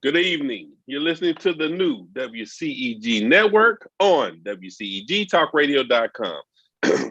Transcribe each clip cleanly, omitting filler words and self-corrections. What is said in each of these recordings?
Good evening. You're listening to the new WCEG Network on WCEGTalkRadio.com.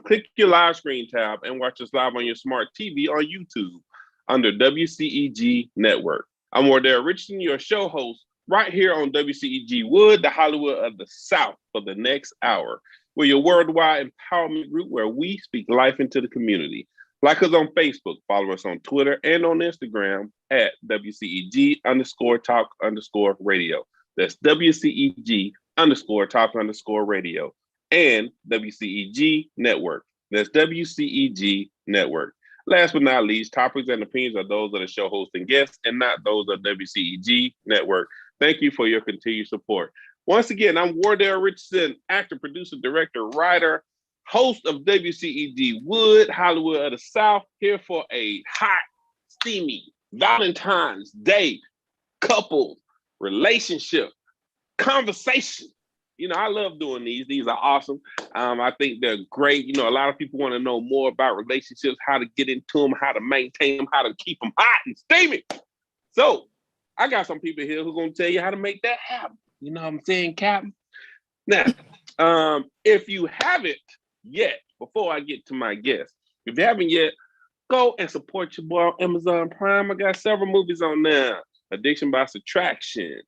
Click your live screen tab and watch us live on your smart TV on YouTube under WCEG Network. I'm Wardell Richardson, your show host, right here on WcegWood The Hollywood of the South for the next hour. We're your worldwide empowerment group where we speak life into the community. Like us on Facebook, follow us on Twitter and on Instagram at WCEG_talk_radio. That's WCEG_talk_radio and WCEG Network. That's WCEG Network. Last but not least, topics and opinions are those of the show host and guests and not those of WCEG Network. Thank you for your continued support. Once again, I'm Wardell Richardson, actor, producer, director, writer, host of WCEG Hollywood of the South, here for a hot, steamy Valentine's Day couple relationship conversation. You know, I love doing these. These are awesome. I think they're great. You know, a lot of people want to know more about relationships, how to get into them, how to maintain them, how to keep them hot and steamy. So I got some people here who are going to tell you how to make that happen. You know what I'm saying, Captain? Now, if you haven't yet, before I get to my guest, if you haven't yet, go and support your boy on Amazon Prime. I got several movies on there. Addiction by Subtraction,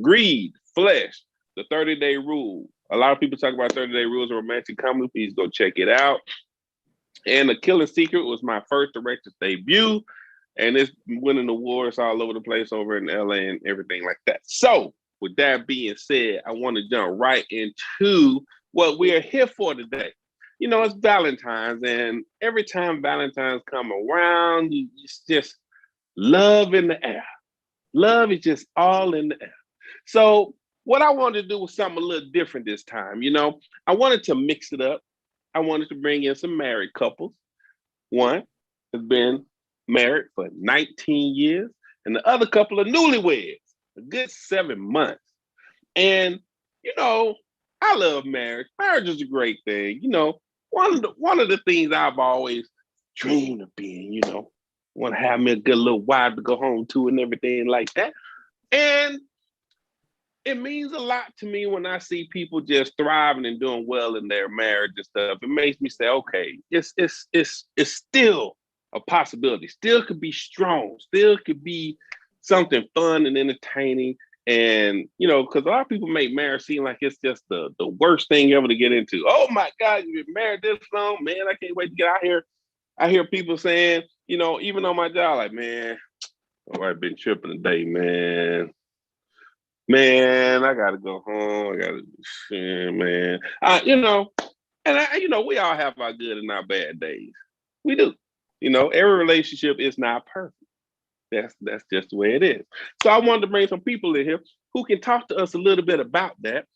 Greed, Flesh, The 30-Day Rule. A lot of people talk about 30-Day Rule as a romantic comedy. Please go check it out. And The Killing Secret was my first director's debut. And it's winning awards all over the place over in LA and everything like that. So with that being said, I want to jump right into what we are here for today. You know, it's Valentine's, and every time Valentine's come around, it's just love in the air. Love is just all in the air. So what I wanted to do was something a little different this time. You know, I wanted to mix it up. I wanted to bring in some married couples. One has been married for 19 years, and the other couple are newlyweds, a good 7 months. And, you know, I love marriage. Marriage is a great thing. You know, one of the things I've always dreamed of being, you know, want to have me a good little wife to go home to and everything like that. And it means a lot to me when I see people just thriving and doing well in their marriage and stuff. It makes me say, okay, it's still a possibility. Still could be strong. Still could be something fun and entertaining. And, you know, because a lot of people make marriage seem like it's just the worst thing ever to get into. Oh, my God, you've been married this long? Man, I can't wait to get out here. I hear people saying, you know, even on my job, like, man, I've been tripping today, man. Man, I got to go home. Man. You know, and, you know, we all have our good and our bad days. We do. You know, every relationship is not perfect. That's just the way it is. So I wanted to bring some people in here who can talk to us a little bit about that.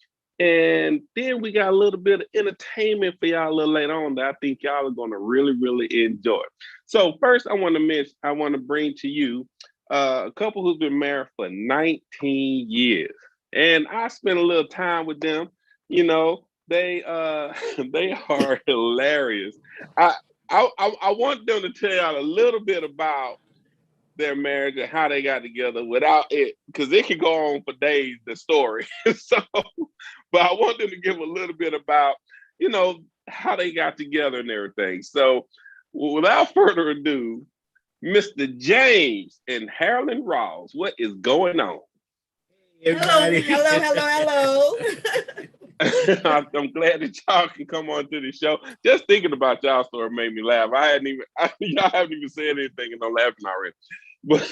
And then we got a little bit of entertainment for y'all a little later on that I think y'all are going to really, really enjoy. So first, I want to bring to you a couple who's been married for 19 years. And I spent a little time with them. You know, they are hilarious. I want them to tell y'all a little bit about their marriage and how they got together without it, because it could go on for days, the story. So, but I want them to give a little bit about, you know, how they got together and everything. So without further ado, Mr. James and Harralyn Rawls, what is going on? Hello. I'm glad that y'all can come on to the show. Just thinking about y'all story made me laugh. Y'all haven't even said anything and I'm laughing already. But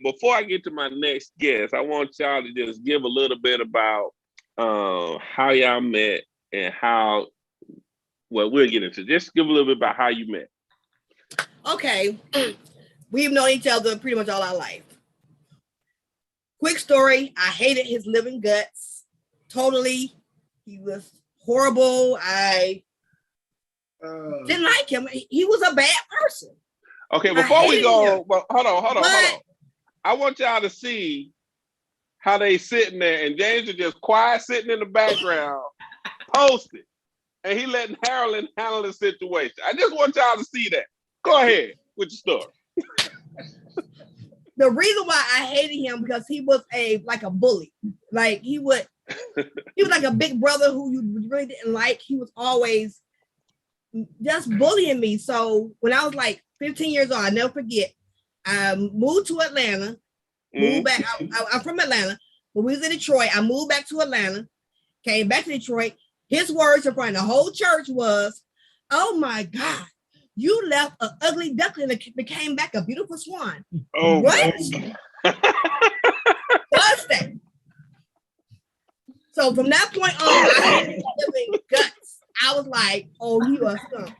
before I get to my next guest, I want y'all to just give a little bit about how y'all met and how. Well, we'll get into it. Just give a little bit about how you met. Okay, we've known each other pretty much all our life. Quick story: I hated his living guts totally. He was horrible. I didn't like him. He was a bad person. Okay, before we go, well, hold on. I want y'all to see how they sitting there, and James is just quiet, sitting in the background, posted, and he letting Harralyn handle the situation. I just want y'all to see that. Go ahead with your story. the reason why I hated him because he was like a bully. Like he was like a big brother who you really didn't like. He was always just bullying me. So when I was like 15 years old, I never forget. I moved to Atlanta. Moved back. I'm from Atlanta. When we was in Detroit, I moved back to Atlanta. Came back to Detroit. His words in front of the whole church was, "Oh my God, you left an ugly duckling and became back a beautiful swan." Oh, what? What's that? So from that point on, I had living guts. I was like, "Oh, you are scum."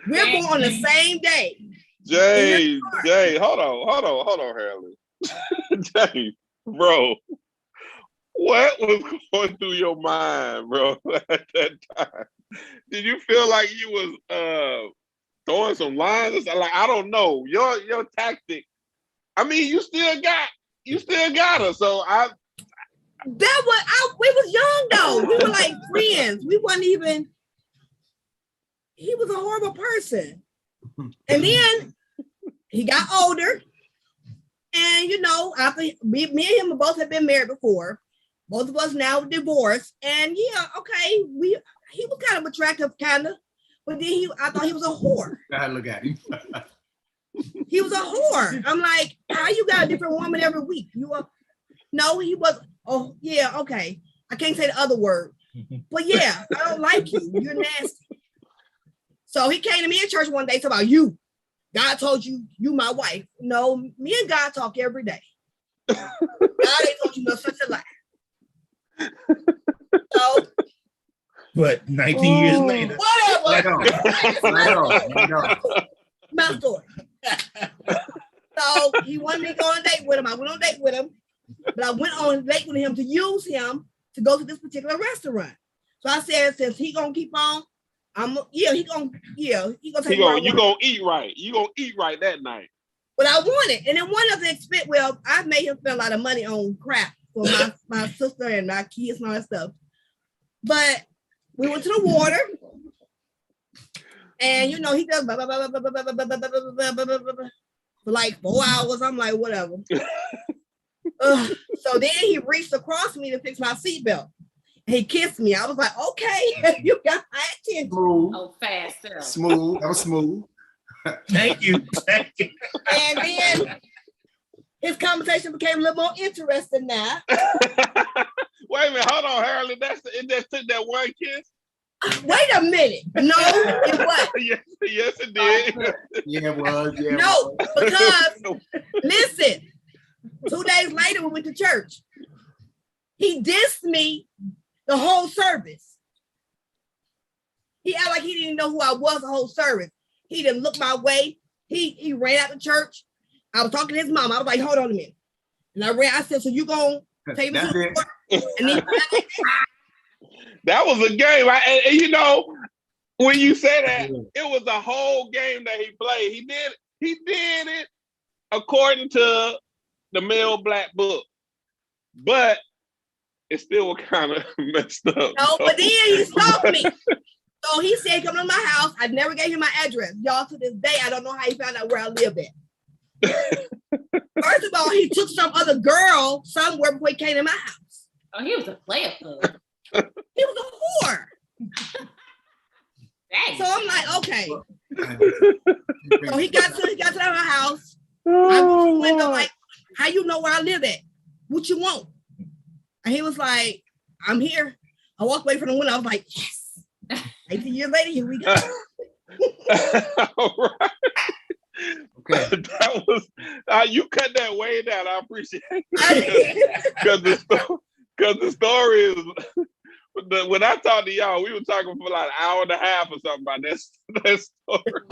We're born on the same day. Jay, hold on, Harralyn. Jay, bro, what was going through your mind, bro, at that time? Did you feel like you was throwing some lines? Like, I don't know. Your tactic. I mean, you still got her. So we was young though. We were like friends. We wasn't even. He was a horrible person. And then he got older. And after me and him both had been married before. Both of us now divorced. And yeah, okay, he was kind of attractive, kind of. But then I thought he was a whore. I look at him. He was a whore. I'm like, how you got a different woman every week? No, he was. Oh, yeah, okay. I can't say the other word. But yeah, I don't like you. You're nasty. So he came to me in church one day, talking about you. God told you my wife. No, me and God talk every day. God ain't told you no such a lie. So, but 19 years later. Whatever. My story. So he wanted me to go on a date with him. I went on a date with him. But I went on a date with him to use him to go to this particular restaurant. So I said, since he gonna keep on, he gonna take you gonna eat right. You gonna eat right that night. But I wanted, and then one of the expense. Well, I made him spend a lot of money on crap for my sister and my kids and all that stuff. But we went to the water, and he does for like 4 hours. I'm like, whatever. So then he reached across me to fix my seatbelt. He kissed me. I was like, okay, you got my attention. Smooth. Oh, fast. Smooth. That was smooth. Thank you. And then his conversation became a little more interesting now. Wait a minute, hold on, Harralyn. It just took that one kiss? Wait a minute. No, it wasn't. Yes, it did. Yeah, it was. Yeah, no, because listen, 2 days later we went to church. He dissed me the whole service. He acted like he didn't know who I was the whole service. He didn't look my way. He ran out the church. I was talking to his mom. I was like, hold on a minute. And I said, so you gonna take me to the court? And then that was a game. And when you say that, it was a whole game that he played. He did it according to the male black book. But it still was kind of messed up. No, but then he stalked me. So he said, come to my house. I never gave him my address. Y'all, to this day, I don't know how he found out where I lived at. First of all, he took some other girl somewhere before he came to my house. Oh, he was a player fool. He was a whore. Dang. So I'm like, okay. So he got to my house. I went to the window like, how you know where I live at? What you want? And he was like, I'm here. I walked away from the window. I was like, yes. 18 years later, here we go. All right. Okay. That was you cut that way down. I appreciate it. Because the story is when I talked to y'all, we were talking for like an hour and a half or something about that story.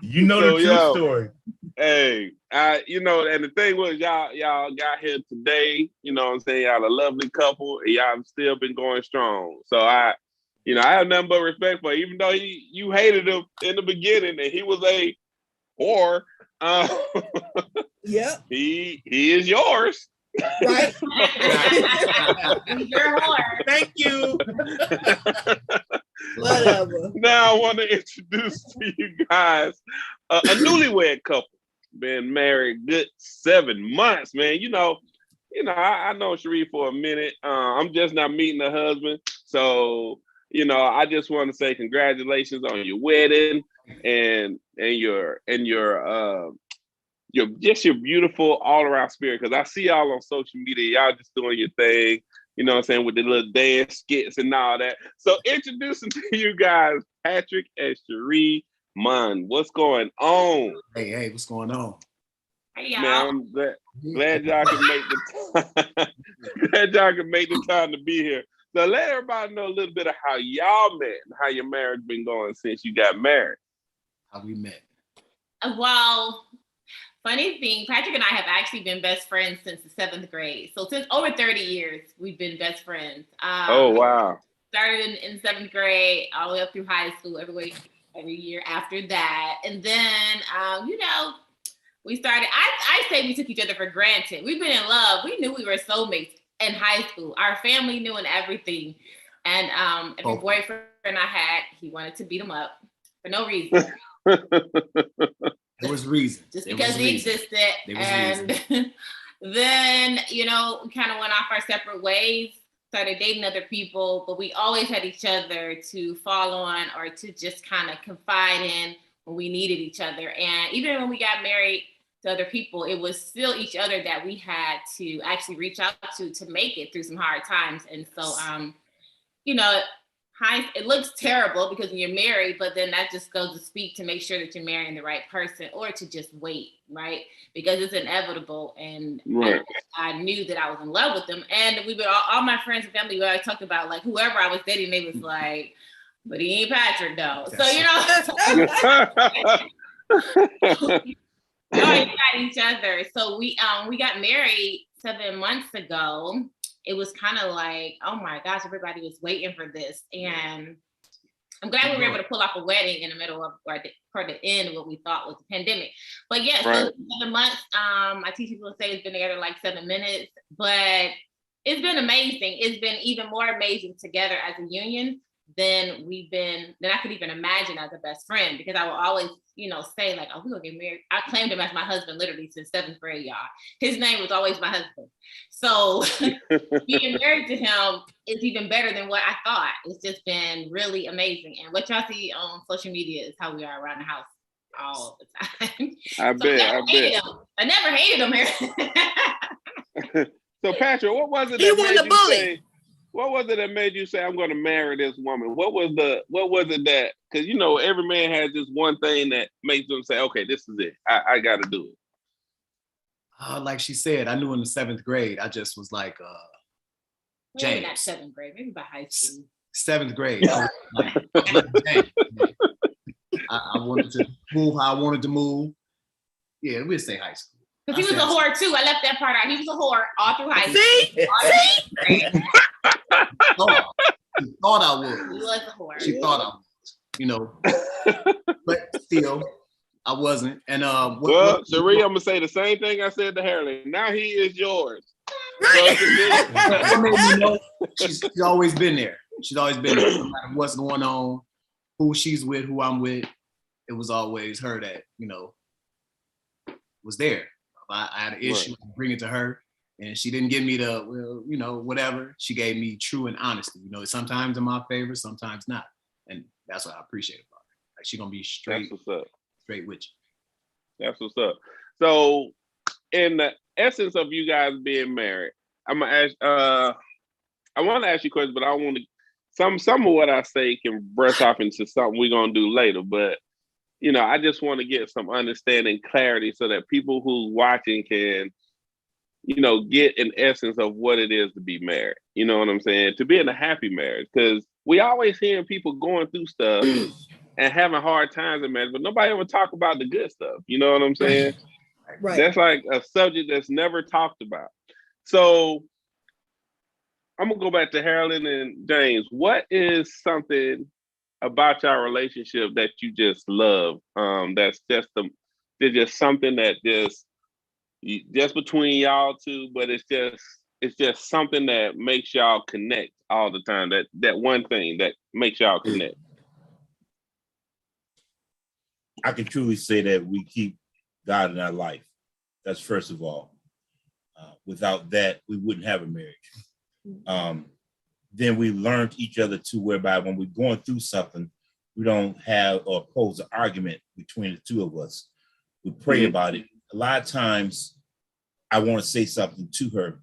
You know the true story. Hey, and the thing was y'all got here today, you know what I'm saying? Y'all a lovely couple and y'all still been going strong. So I have nothing but respect for him, even though you hated him in the beginning and he was a whore. Yep. He is yours. Right. You're a whore. Thank you. Whatever. Now I want to introduce to you guys a newlywed couple. been married good 7 months, man. I know Cherè for a minute. I'm just not meeting the husband. So, I just want to say congratulations on your wedding and your your beautiful all around spirit. Because I see y'all on social media, y'all just doing your thing. You know what I'm saying, with the little dance skits and all that. So introducing to you guys, Patrick and Cherè Munn. What's going on? Hey, what's going on? Hey, y'all. Man, I'm glad y'all can make the time. Glad y'all can make the time to be here. So let everybody know a little bit of how y'all met and how your marriage been going since you got married. How we met. Well, funny thing, Patrick and I have actually been best friends since the 7th grade. So since over 30 years, we've been best friends. Oh, wow. Started in 7th grade, all the way up through high school, every year after that. And then, we started, I say we took each other for granted. We've been in love. We knew we were soulmates in high school. Our family knew and everything. And every boyfriend I had, he wanted to beat him up for no reason. There was reason. Just because he existed. And then, we kind of went off our separate ways, started dating other people, but we always had each other to fall on or to just kind of confide in when we needed each other. And even when we got married to other people, it was still each other that we had to actually reach out to make it through some hard times. And so, it looks terrible because when you're married, but then that just goes to speak to make sure that you're marrying the right person or to just wait, right? Because it's inevitable. And right. I knew that I was in love with them. And we were all my friends and family, we always talked about like whoever I was dating, they was like, but he ain't Patrick though. So, we always got each other. So we got married 7 months ago. It was kind of like, oh my gosh, everybody was waiting for this. And I'm glad we were able to pull off a wedding in the middle of, or the end of what we thought was the pandemic. But yeah, right. So 7 months, I teach people to say it's been together like 7 minutes, but it's been amazing. It's been even more amazing together as a union than I could even imagine as a best friend, because I will always, say like, oh, we're gonna get married. I claimed him as my husband literally since 7th grade, y'all. His name was always my husband. So being married to him is even better than what I thought. It's just been really amazing. And what y'all see on social media is how we are around the house all the time. I bet. I never hated him. So Patrick, what was it that made you say I'm going to marry this woman? What was it that, because every man has this one thing that makes them say, okay, this is it. I got to do it. Like she said, I knew in the 7th grade, I just was like, James. Maybe not 7th grade, maybe by high school. 7th grade. I wanted to move how I wanted to move. Yeah, we'd say high school. Because he was a whore too. I left that part out. He was a whore all through high school. See? She thought I was. He was a whore. She thought I was, but still, I wasn't. And Cherè, I'm gonna say the same thing I said to Harralyn. Now he is yours. What made me know she's always been there. She's always been there. No matter what's going on, who she's with, who I'm with, it was always her that was there. I had an issue, right. I bring it to her, and she didn't give me whatever. She gave me true and honesty. Sometimes in my favor, sometimes not, and that's what I appreciate about her. Like, she gonna be straight. That's what's up. Straight with you. That's what's up. So, in the essence of you guys being married, I'm gonna ask. I want to ask you questions, but I want to. Some of what I say can brush off into something we're gonna do later, but. I just want to get some understanding, clarity, so that people who's watching can, get an essence of what it is to be married. You know what I'm saying? To be in a happy marriage, because we always hearing people going through stuff and having hard times in marriage, but nobody ever talk about the good stuff. You know what I'm saying? Right. That's like a subject that's never talked about. So I'm gonna go back to Harralyn and James. What is something about your relationship that you just love? That's just just something that just between y'all two, but it's just something that makes y'all connect all the time. That one thing that makes y'all connect. I can truly say that we keep God in our life. That's first of all. Without that, we wouldn't have a marriage. Then we learned each other to whereby when we're going through something, we don't have or pose an argument between the two of us. We pray about it. A lot of times I want to say something to her,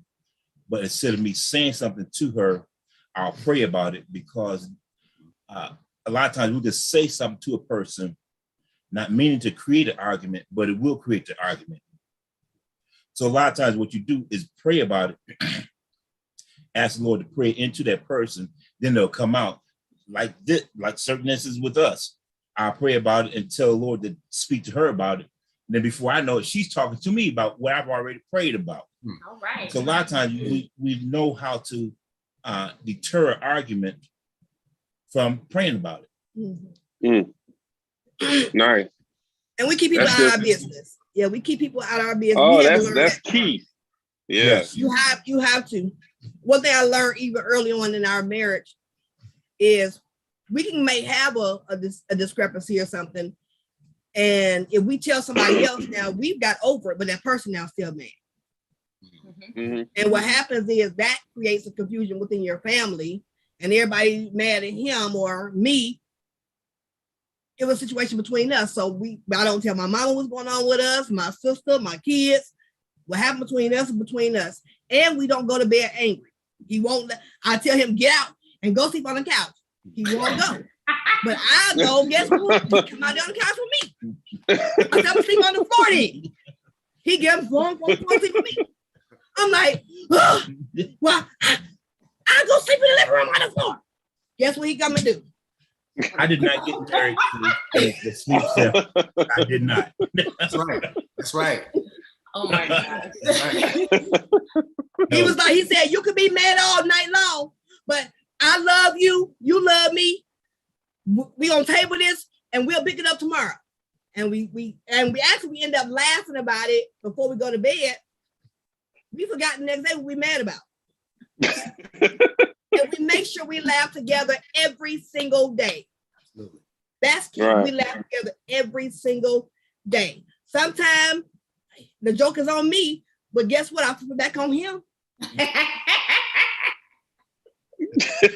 but instead of me saying something to her, I'll pray about it, because a lot of times we just say something to a person, not meaning to create an argument, but it will create the argument. So a lot of times what you do is pray about it, ask the Lord to pray into that person, then they'll come out like this, like certain instances with us. I'll pray about it and tell the Lord to speak to her about it. And then before I know it, she's talking to me about what I've already prayed about. All right. So a lot of times we know how to deter an argument from praying about it. Nice. And we keep people out of our business. Yeah, we keep people out of our business. Oh, that's key. Yes. You have to. One thing I learned even early on in our marriage is we may have a discrepancy or something. And if we tell somebody else now, we've got over it, but that person now still mad. And what happens is that creates a confusion within your family, and everybody mad at him or me. It was a situation between us. So I don't tell my mama what's going on with us, my sister, my kids. What happened between us is between us. And we don't go to bed angry. He won't. I tell him, get out and go sleep on the couch. He won't go. But I go, guess what? He come out on the couch with me. I tell him sleep on the floor then. He gets going to sleep with me. I'm like, oh, well, I go sleep in the living room on the floor. Guess what he come and do? I did not get married to the sleep cell. I did not. That's right. That's right. Oh my God. He was like, he said, you could be mad all night long, but I love you. You love me. We gonna table this and we'll pick it up tomorrow. And we actually end up laughing about it before we go to bed. We forgot the next day what we mad about. And we make sure we laugh together every single day. Absolutely. That's key. Right. We laugh together every single day. Sometimes the joke is on me, but guess what? I flip it back on him.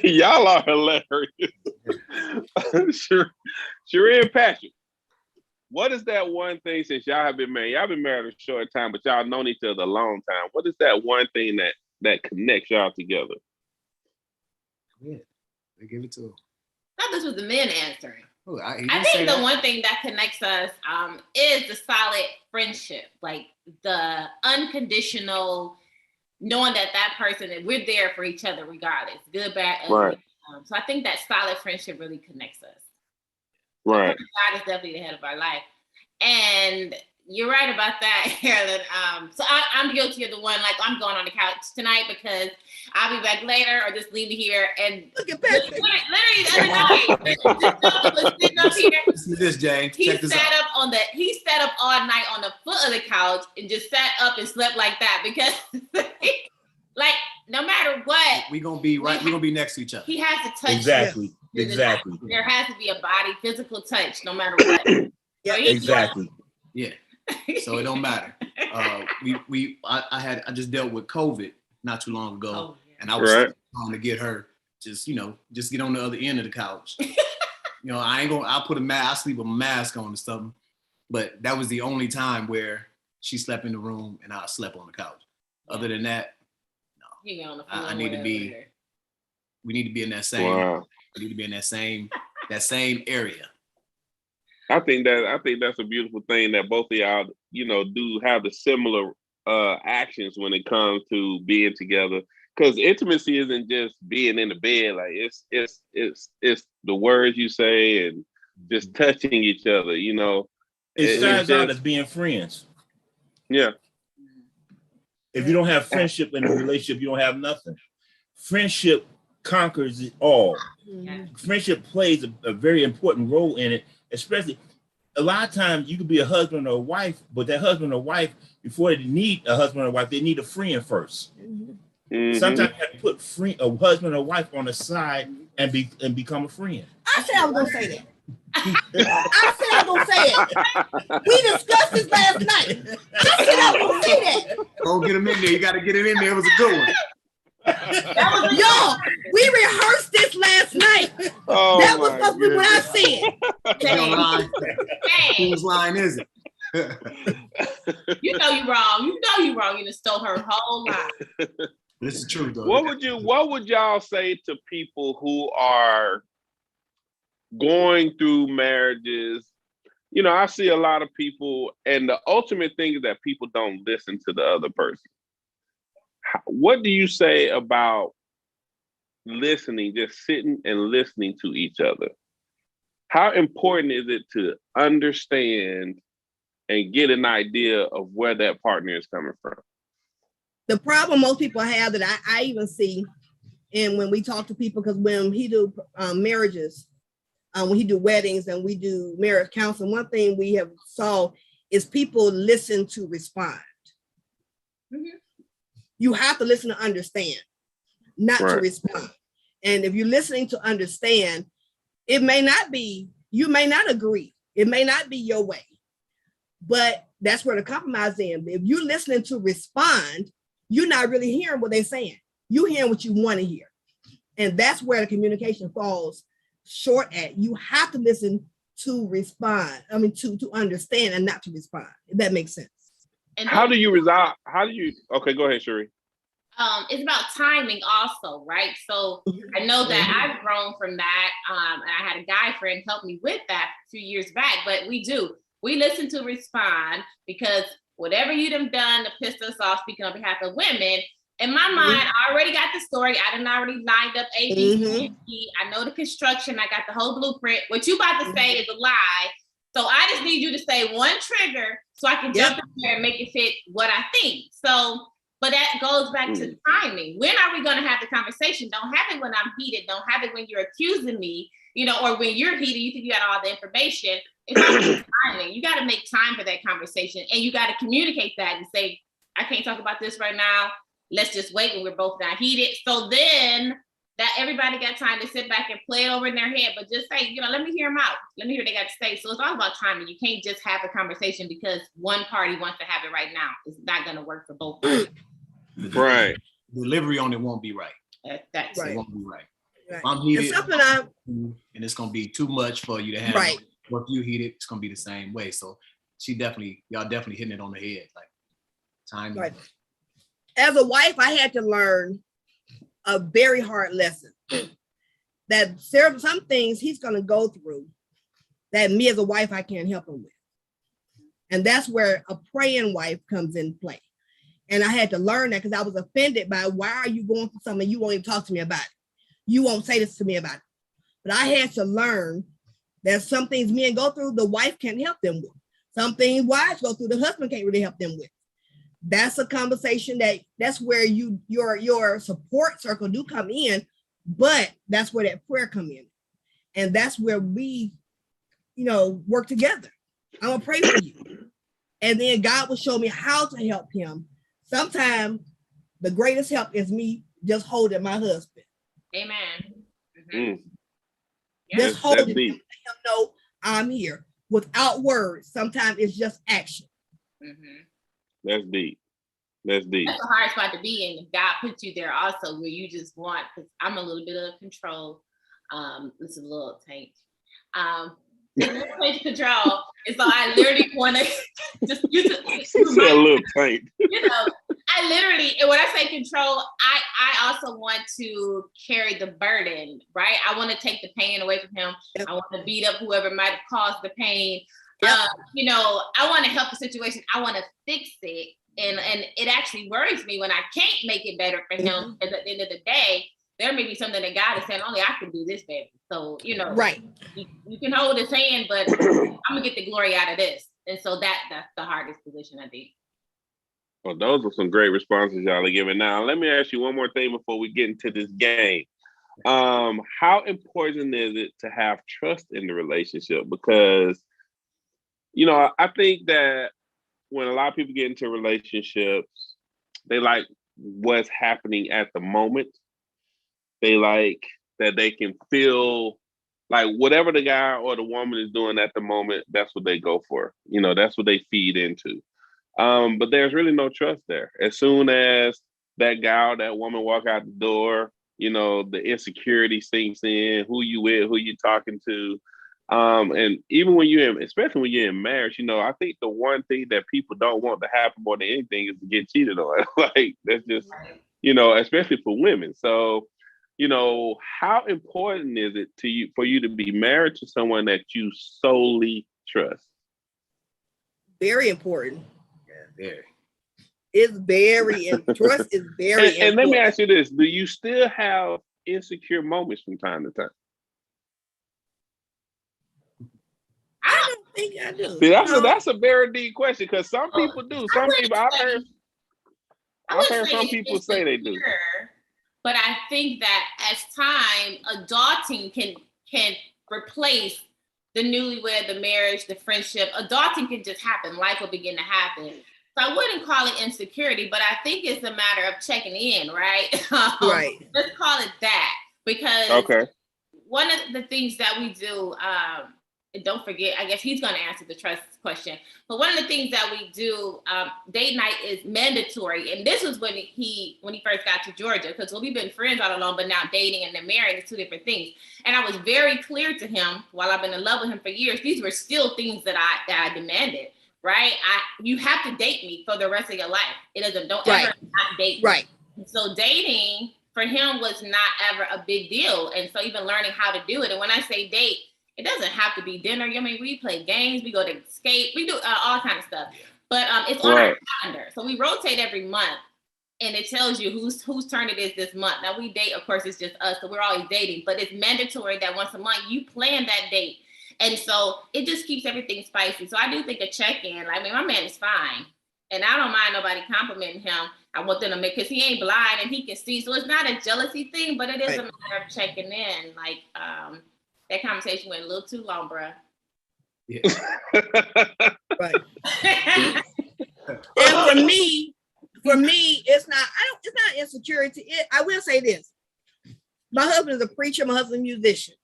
Y'all are hilarious. Cherè and Patrick, what is that one thing, since y'all have been married? Y'all been married a short time, but y'all known each other a long time. What is that one thing that connects y'all together? Yeah, they give it to him. I thought this was the men answering. Oh, I think the one thing that connects us is the solid friendship, like the unconditional knowing that person, that we're there for each other regardless, good, bad, ugly. Right. So I think that solid friendship really connects us. Right. God is definitely the head of our life. And you're right about that, Harralyn. So I'm guilty of the one, like, I'm going on the couch tonight because I'll be back later, or just leave me here. And look at Patrick. Literally the other night, sitting up here. See this, James. He sat up all night on the foot of the couch and just sat up and slept like that because, like, no matter what, we're gonna be right. We're gonna be next to each other. He has to touch exactly. you. Exactly. There has to be a body, physical touch, no matter what. Yeah, exactly. Yeah. So it don't matter. I just dealt with COVID not too long ago, and I was trying to get her just get on the other end of the couch. I'll put a mask. I sleep with a mask on or something. But that was the only time where she slept in the room and I slept on the couch. Other than that, no. On the floor, I need to be. We need to be in that same. Wow. We need to be in that same area. I think that's a beautiful thing that both of y'all, do have the similar actions when it comes to being together. Because intimacy isn't just being in the bed, like it's the words you say and just touching each other. It starts out as being friends. Yeah. If you don't have friendship in a relationship, you don't have nothing. Friendship conquers it all. Yeah. Friendship plays a very important role in it, especially a lot of times you could be a husband or a wife, but that husband or wife, before they need a husband or wife, they need a friend first. Mm-hmm. Sometimes you have to put a husband or wife on the side and become a friend. I said I was gonna say that. I said I was gonna say it. We discussed this last night. I said I was gonna say that. Go get him in there. You got to get it in there. It was a good one. Y'all, we rehearsed this last night. Oh, that was supposed to be what I said. Whose line is it? You know you wrong. You know you wrong. You just stole her whole line. This is true, though. What would y'all say to people who are going through marriages? You know, I see a lot of people, and the ultimate thing is that people don't listen to the other person. What do you say about listening, just sitting and listening to each other? How important is it to understand and get an idea of where that partner is coming from? The problem most people have that I even see, and when we talk to people, because when he do marriages, when he do weddings and we do marriage counseling, one thing we have saw is people listen to respond. Mm-hmm. You have to listen to understand, not to respond. And if you're listening to understand, it may not be, you may not agree. It may not be your way, but that's where the compromise is. If you're listening to respond, you're not really hearing what they're saying. You're hearing what you want to hear. And that's where the communication falls short at. You have to listen to respond. I mean, to understand and not to respond, if that makes sense. And how do you resolve? Okay, go ahead, Cherè. It's about timing also, right? So I know that I've grown from that. And I had a guy friend help me with that a few years back, but we listen to respond, because whatever you done to piss us off, speaking on behalf of women, in my mind, I already got the story. I done already lined up A, B, C, and D. I know the construction. I got the whole blueprint. What you about to say is a lie. So I just need you to say one trigger so I can jump in there and make it fit what I think. So, but that goes back to timing. When are we going to have the conversation? Don't have it when I'm heated. Don't have it when you're accusing me, or when you're heated, you think you got all the information. It's not timing. You got to make time for that conversation, and you got to communicate that and say, I can't talk about this right now. Let's just wait when we're both not heated. So then that everybody got time to sit back and play it over in their head, but just say, let me hear them out. Let me hear what they got to say. So it's all about timing. You can't just have a conversation because one party wants to have it right now. It's not going to work for both parties. Right. Delivery on it won't be right. That's It won't be right. Right. If I'm heated, and it's going to be too much for you to handle. Right. Or if you heat it, it's going to be the same way. So y'all definitely hitting it on the head. Like, timing. Right. As a wife, I had to learn a very hard lesson that some things he's going to go through that me as a wife, I can't help him with. And that's where a praying wife comes in play. And I had to learn that because I was offended by, why are you going through something? You won't even talk to me about it. You won't say this to me about it. But I had to learn that some things men go through, the wife can't help them with. Some things wives go through, the husband can't really help them with. That's a conversation that's where your support circle do come in, but that's where that prayer come in. And that's where we, work together. I'm gonna pray for you. And then God will show me how to help him. Sometimes the greatest help is me just holding my husband. Amen. Just holding him, let him know I'm here without words. Sometimes it's just action. That's deep. That's deep. That's a hard spot to be in. God puts you there also where you just want, because I'm a little bit of control. It's a little taint. Control. And so I literally want to just use it. A little taint. I literally, and when I say control, I also want to carry the burden, right? I want to take the pain away from him. I want to beat up whoever might have caused the pain. I want to help the situation. I want to fix it. And it actually worries me when I can't make it better for him. At the end of the day, there may be something that God is saying, only I can do this, baby. So, right. You can hold his hand, but I'm gonna get the glory out of this. And so that's the hardest position, I think. Well, those are some great responses y'all are giving. Now, let me ask you one more thing before we get into this game. How important is it to have trust in the relationship? Because, I think that when a lot of people get into relationships, they like what's happening at the moment. They like that they can feel like whatever the guy or the woman is doing at the moment, that's what they go for. You know, that's what they feed into. But there's really no trust there. As soon as that guy or that woman walk out the door, you know, the insecurity sinks in, who you with, who you talking to. And even when you're in, especially when you're in marriage, you know, I think the one thing that people don't want to happen more than anything is to get cheated on. Like that's just, you know, especially for women. So, you know, how important is it to you for you to be married to someone that you solely trust? Very important. Yeah, very. It's very trust is very important. And let me ask you this: do you still have insecure moments from time to time? I don't think I do. See, that's a very deep question because some people do. Some people I've heard some people say they do. But I think that as time, adulting can replace the newlywed, the marriage, the friendship. Adulting can just happen. Life will begin to happen. So I wouldn't call it insecurity, but I think it's a matter of checking in, right? Right. Let's call it that. Because one of the things that we do, and don't forget, I guess he's going to answer the trust question. But one of the things that we do, date night is mandatory. And this was when he first got to Georgia, because we've been friends all along, but now dating and then married is two different things. And I was very clear to him while I've been in love with him for years. These were still things that I demanded, right? You have to date me for the rest of your life. Don't ever not date me. Right. So dating for him was not ever a big deal. And so even learning how to do it. And when I say date, it doesn't have to be dinner. I mean, we play games, we go to skate, we do all kinds of stuff. But it's on our calendar. So we rotate every month, and it tells you whose turn it is this month. Now we date, of course, it's just us, so we're always dating. But it's mandatory that once a month you plan that date, and so it just keeps everything spicy. So I do think a check-in. I mean, my man is fine, and I don't mind nobody complimenting him. I want them to make, because he ain't blind and he can see. So it's not a jealousy thing, but it is a matter of checking in. Like that conversation went a little too long, bruh. Yeah. Right. And for me, it's not insecurity. I will say this. My husband is a preacher, my husband is a musician.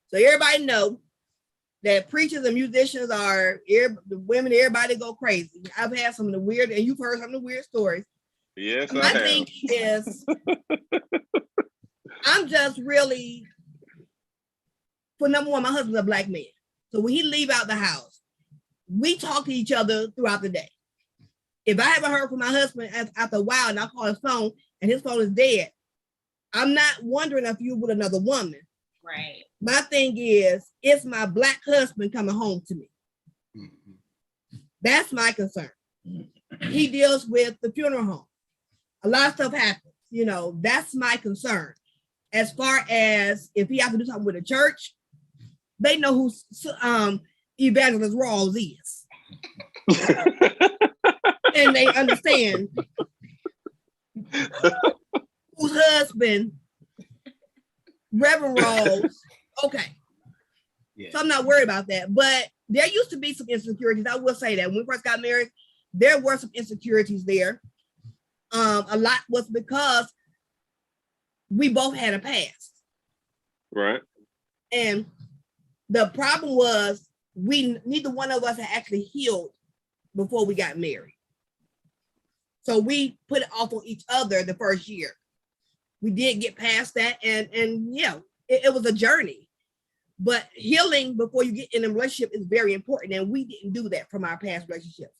So everybody know that preachers and musicians are the women, everybody go crazy. I've had some of the weird, and you've heard some of the weird stories. Yes, My thing is, I'm just really, for number one, my husband's a black man. So when he leave out the house, we talk to each other throughout the day. If I haven't heard from my husband after a while and I call his phone and his phone is dead, I'm not wondering if you're with another woman. Right. My thing is, it's my black husband coming home to me. Mm-hmm. That's my concern. He deals with the funeral home. A lot of stuff happens, you know, that's my concern. As far as if he has to do something with a church, they know who Evangelist Rawls is. And they understand whose husband, Reverend Rawls. Okay. Yeah. So I'm not worried about that. But there used to be some insecurities. I will say that when we first got married, there were some insecurities there. A lot was because we both had a past. Right. And the problem was neither one of us had actually healed before we got married. So we put it off on each other the first year. We did get past that, and yeah, it was a journey. But healing before you get in a relationship is very important, and we didn't do that from our past relationships.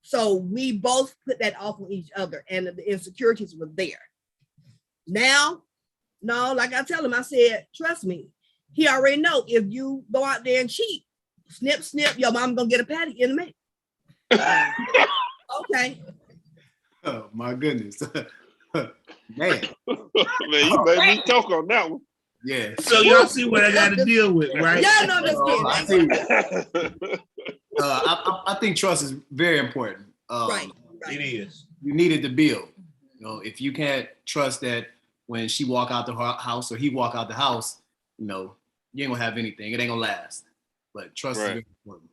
So we both put that off on each other, and the insecurities were there. Now, no, like I tell him, I said, trust me, he already know if you go out there and cheat, snip, snip, your mom gonna get a patty in a minute. Okay. Oh my goodness. Man. Man, you made me talk on that one. Yeah. So y'all see what I got to deal with, right? Y'all know this kid. I think trust is very important. Right. It is. You need it to build. You know, if you can't trust that when she walk out the house or he walk out the house, you know, you ain't gonna have anything. It ain't gonna last. But trust is very important.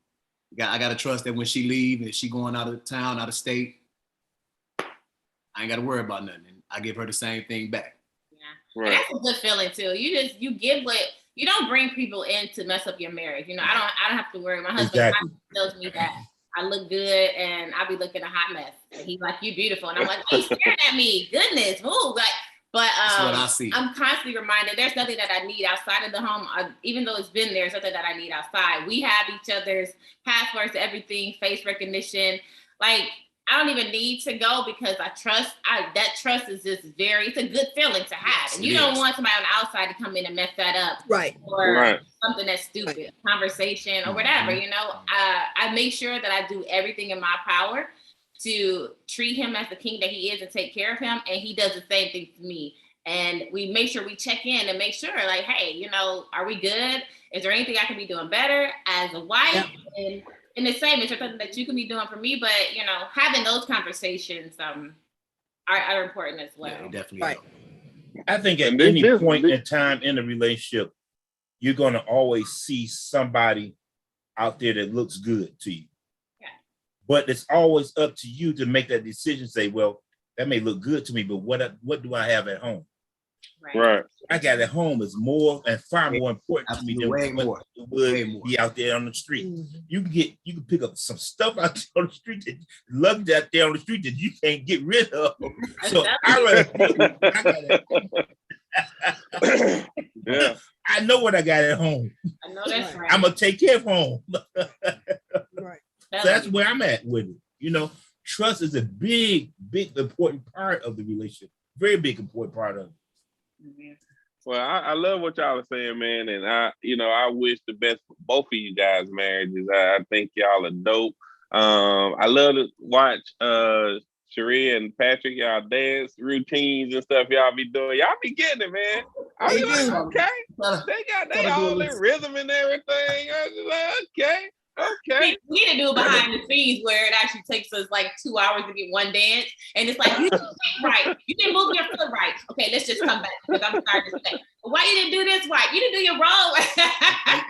I gotta trust that when she leave and if she going out of town, out of state, I ain't gotta worry about nothing. And I give her the same thing back. Yeah. Right. And that's a good feeling too. You give what you don't bring people in to mess up your marriage. You know, I don't have to worry. My husband Exactly. tells me that I look good and I be looking a hot mess. And he's like, you beautiful. And I'm like, why are you staring at me? Goodness, move. Like, but That's what I see. I'm constantly reminded there's nothing that I need outside of the home. Even though it's been there, something that I need outside. We have each other's passwords to everything, face recognition. Like, I don't even need to go because I trust. That trust is just it's a good feeling to have. Yes, and you don't want somebody on the outside to come in and mess that up. Right. Or something that's stupid, conversation or whatever, you know. I make sure that I do everything in my power to treat him as the king that he is and take care of him. And he does the same thing to me. And we make sure we check in and make sure, like, hey, you know, are we good? Is there anything I can be doing better as a wife? Yeah. And the same, is there something that you can be doing for me? But, you know, having those conversations are important as well. Yeah, definitely. Right. I think at any point in time in a relationship, you're going to always see somebody out there that looks good to you. Yeah. But it's always up to you to make that decision. Say, well, that may look good to me, but what do I have at home? Right. I got at home is more and far more important to me than what would be out there on the street. Mm-hmm. You can pick up some stuff out there on the street, that luggage out there on the street that you can't get rid of. So yeah. I know what I got at home. I know that's right. I'm gonna take care of home. Right. So that's where I'm at with it. You know, trust is a big, important part of the relationship. Very big, important part of it. Well, I love what y'all are saying, man, and I wish the best for both of you guys' marriages. I think y'all are dope. I love to watch Cherè and Patrick, y'all dance routines and stuff y'all be doing. Y'all be getting it, man. I be like, okay, they got all their rhythm and everything. I was like, okay. We need to do behind the scenes where it actually takes us like 2 hours to get one dance. And it's like, you didn't right. You didn't move your foot right. Okay, let's just come back because I'm starting to say, why you didn't do this right? You didn't do your wrong.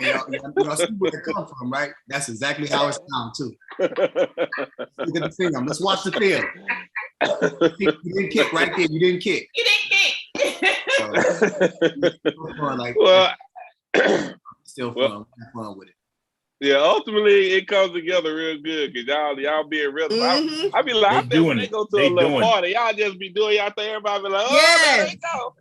Y'all see where it come from, right? That's exactly how it sounds too. Look at the film. Let's watch the film. You didn't kick right there. You didn't kick. You didn't kick. Still fun. Have fun with it. Yeah, ultimately it comes together real good because y'all be in rhythm. Mm-hmm. I be like, I bet when they go to a little party, y'all just be doing y'all thing. Everybody be like, there they go.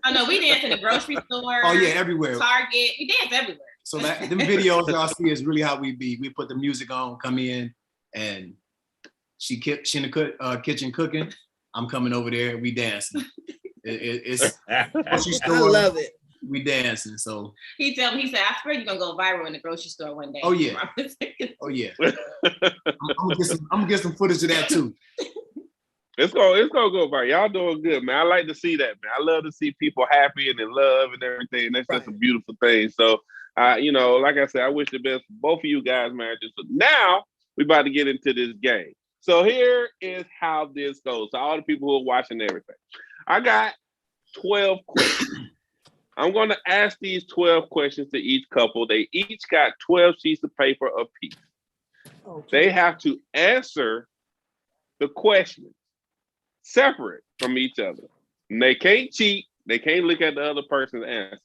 Oh no, we dance in the grocery store. Oh yeah, everywhere. Target, we dance everywhere. So that them videos y'all see is really how we be. We put the music on, come in, and she in the kitchen cooking. I'm coming over there. We dancing. It's grocery store. I love it. We dancing. So he told me, he said, I swear you're gonna go viral in the grocery store one day. Oh yeah. Oh yeah. I'm gonna get some footage of that too. It's gonna go viral. Y'all doing good, man. I like to see that, man. I love to see people happy and in love and everything. That's just a beautiful thing. So like I said, I wish the best for both of you guys' marriages. But now we about to get into this game. So here is how this goes. So all the people who are watching everything. I got 12 questions. I'm going to ask these 12 questions to each couple. They each got 12 sheets of paper apiece. Okay. They have to answer the questions separate from each other. And they can't cheat. They can't look at the other person's answer.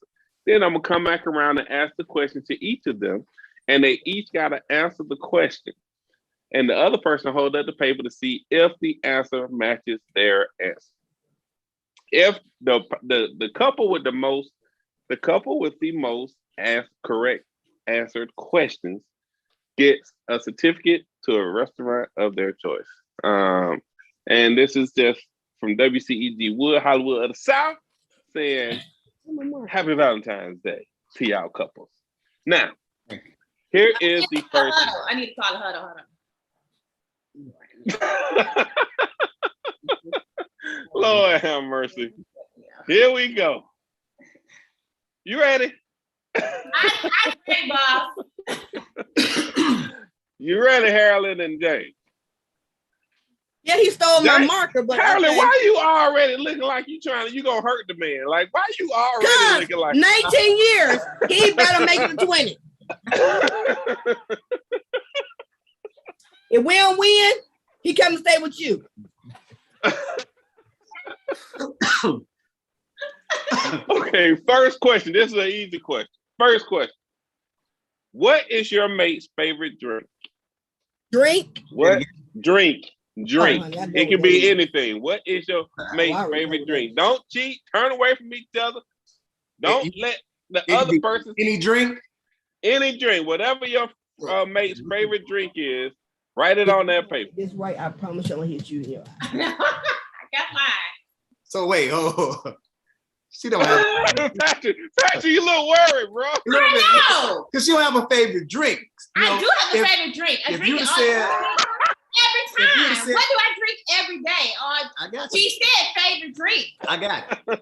Then I'm going to come back around and ask the question to each of them. And they each got to answer the question. And the other person hold up the paper to see if the answer matches their answer. If the couple with the most correct answered questions gets a certificate to a restaurant of their choice. And this is just from WCEG Wood, Hollywood of the South, saying Happy Valentine's Day to y'all couples. Now, here is the first. I need to call a huddle. Lord have mercy. Here we go. You ready? I'm ready, boss. You ready, Harralyn and Jay? Yeah, he stole my marker, but Harralyn, why you already looking like you gonna hurt the man? Like, why you already looking like 19 years? He better make it to 20. If we don't win, he come to stay with you. Okay, first question. This is an easy question. First question. What is your mate's favorite drink? Drink? What? Drink. Drink. honey, I know It what can that be is. anything. What is your mate's I already know favorite what that drink? is. Don't cheat. Turn away from each other. Don't let the It can other be person any drink. any drink. Whatever your mate's favorite drink is, write it on that paper. This right, I promise you I'm gonna hit you in your eye. I got mine. So wait, she don't have. Patrick, you look worried, bro. I know. Because she don't have a favorite drink. You know, I do have a if- favorite drink. I if drink you'd it have all said- every if you'd time. have said- What do I drink every day? I got you. She said favorite drink. I got it.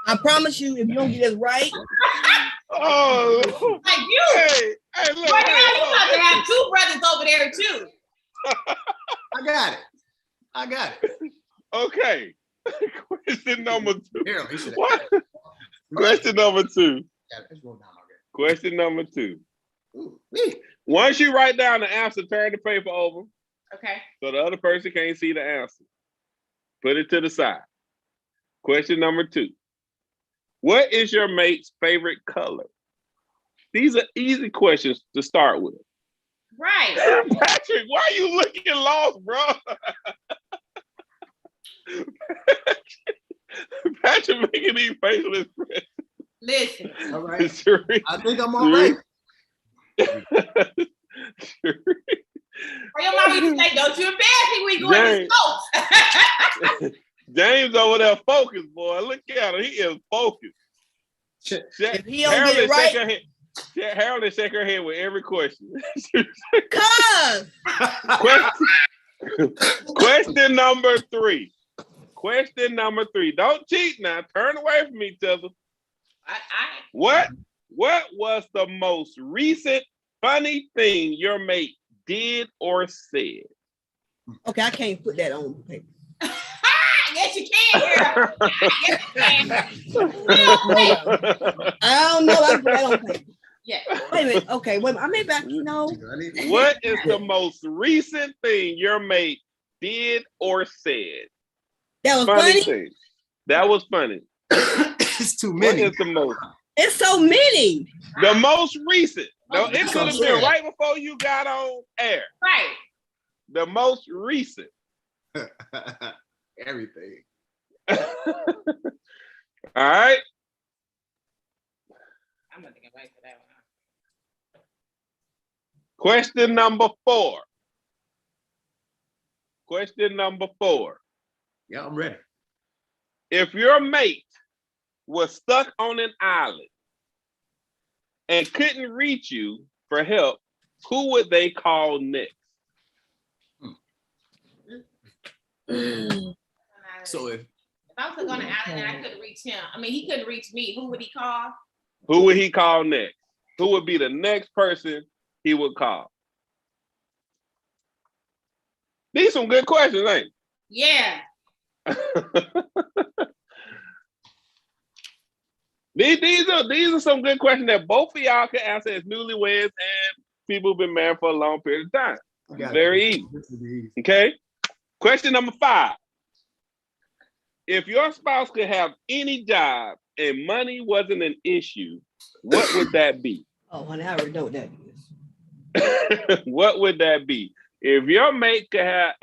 I promise you, if you don't get this right, Oh, Like you. hey, look. Right now, hey, you about to have two brothers over there too. I got it. Okay. Question number 2. Apparently, should What? Question number 2. Let's roll down already. Question number 2. Ooh, wee. Once you write down the answer, turn the paper over Okay. so the other person can't see the answer. Put it to the side. Question number 2. What is your mate's favorite color? These are easy questions to start with. Right. Patrick, why are you looking lost, bro? Patrick making these facial expressions. Listen. All right. Cherè. I think I'm all right. Cherè. Or your mom used to say, don't you embarrass me when you go in the smoke. James over there focused, boy. Look at him. He is focused. if he don't get it right, Harralyn shake her head with every question. cuz Question number 3. Question number 3. Don't cheat now. Turn away from each other. What was the most recent funny thing your mate did or said? okay, I can't put that on paper. Yes, you can, girl. Yes, you can. I don't know. I put that on paper. Yeah. Wait a minute. Okay, wait a minute. I made back. No. What is the most recent thing your mate did or said? That was funny. Thing. That was funny. It's too What many. is the most? It's so many. The most recent. No, it That's could what have I'm been saying. right before you got on air. Right. The most recent. Everything. All right. I'm gonna think about that one. Question number 4. Question number 4. Yeah, I'm ready. If your mate was stuck on an island and couldn't reach you for help, who would they call next? So if I was on an island and I couldn't reach him, I mean, he couldn't reach me, who would he call? Who would he call next? Who would be the next person he would call? These some good questions, ain't Yeah. These are some good questions that both of y'all can answer as newlyweds and people who've been married for a long period of time. I got Very it. easy. This will be easy. Okay. Question number 5. If your spouse could have any job and money wasn't an issue, what would that be? Oh, honey, I already know what that is. What would that be? If your mate could have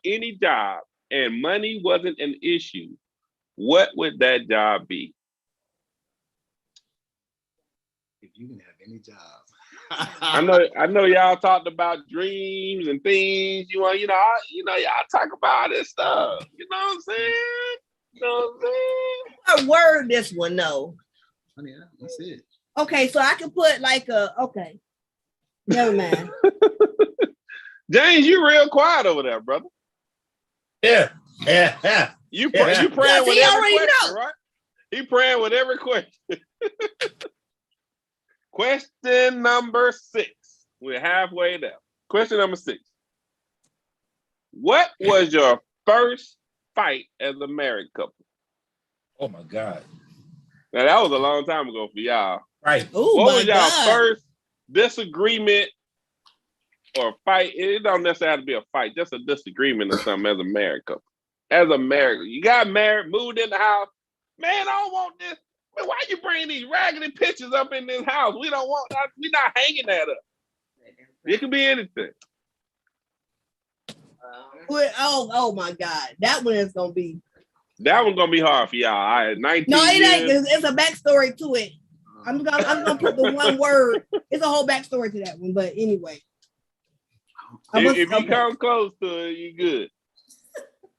any job and money wasn't an issue, what would that job be? If you can have any job. I know y'all talked about dreams and things. Y'all talk about this stuff. You know what I'm saying? You know what I'm saying? I word this one, no. Honey, that's it. Okay, so I can put like okay. Never mind. James, you real quiet over there, brother. Yeah. You praying with he every already question, know. right? He praying with every question. Question number 6. We're halfway there. Question number 6. What was your first fight as a married couple? Oh my God. Now that was a long time ago for y'all. Right. Oh What my was y'all God. first disagreement or fight? It don't necessarily have to be a fight, just a disagreement or something as a married couple. As a married, you got married, moved in the house. Man, I don't want this. Man, why you bring these raggedy pictures up in this house? We don't want that. We not hanging that up. It could be anything. Oh my God. That one is gonna be. That one's gonna be hard for y'all. All right, 19 No, it ain't. years. It's a backstory to it. I'm gonna put the one word. It's a whole backstory to that one. But anyway. If you come close to it, you good.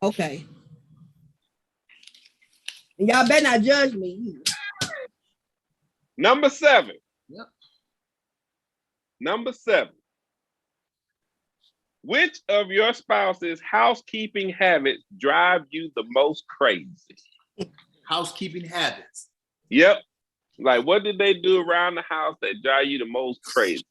Okay. And y'all better not judge me either. Number 7. Yep. Number 7. Which of your spouse's housekeeping habits drive you the most crazy? Housekeeping habits. Yep. Like, what did they do around the house that drive you the most crazy?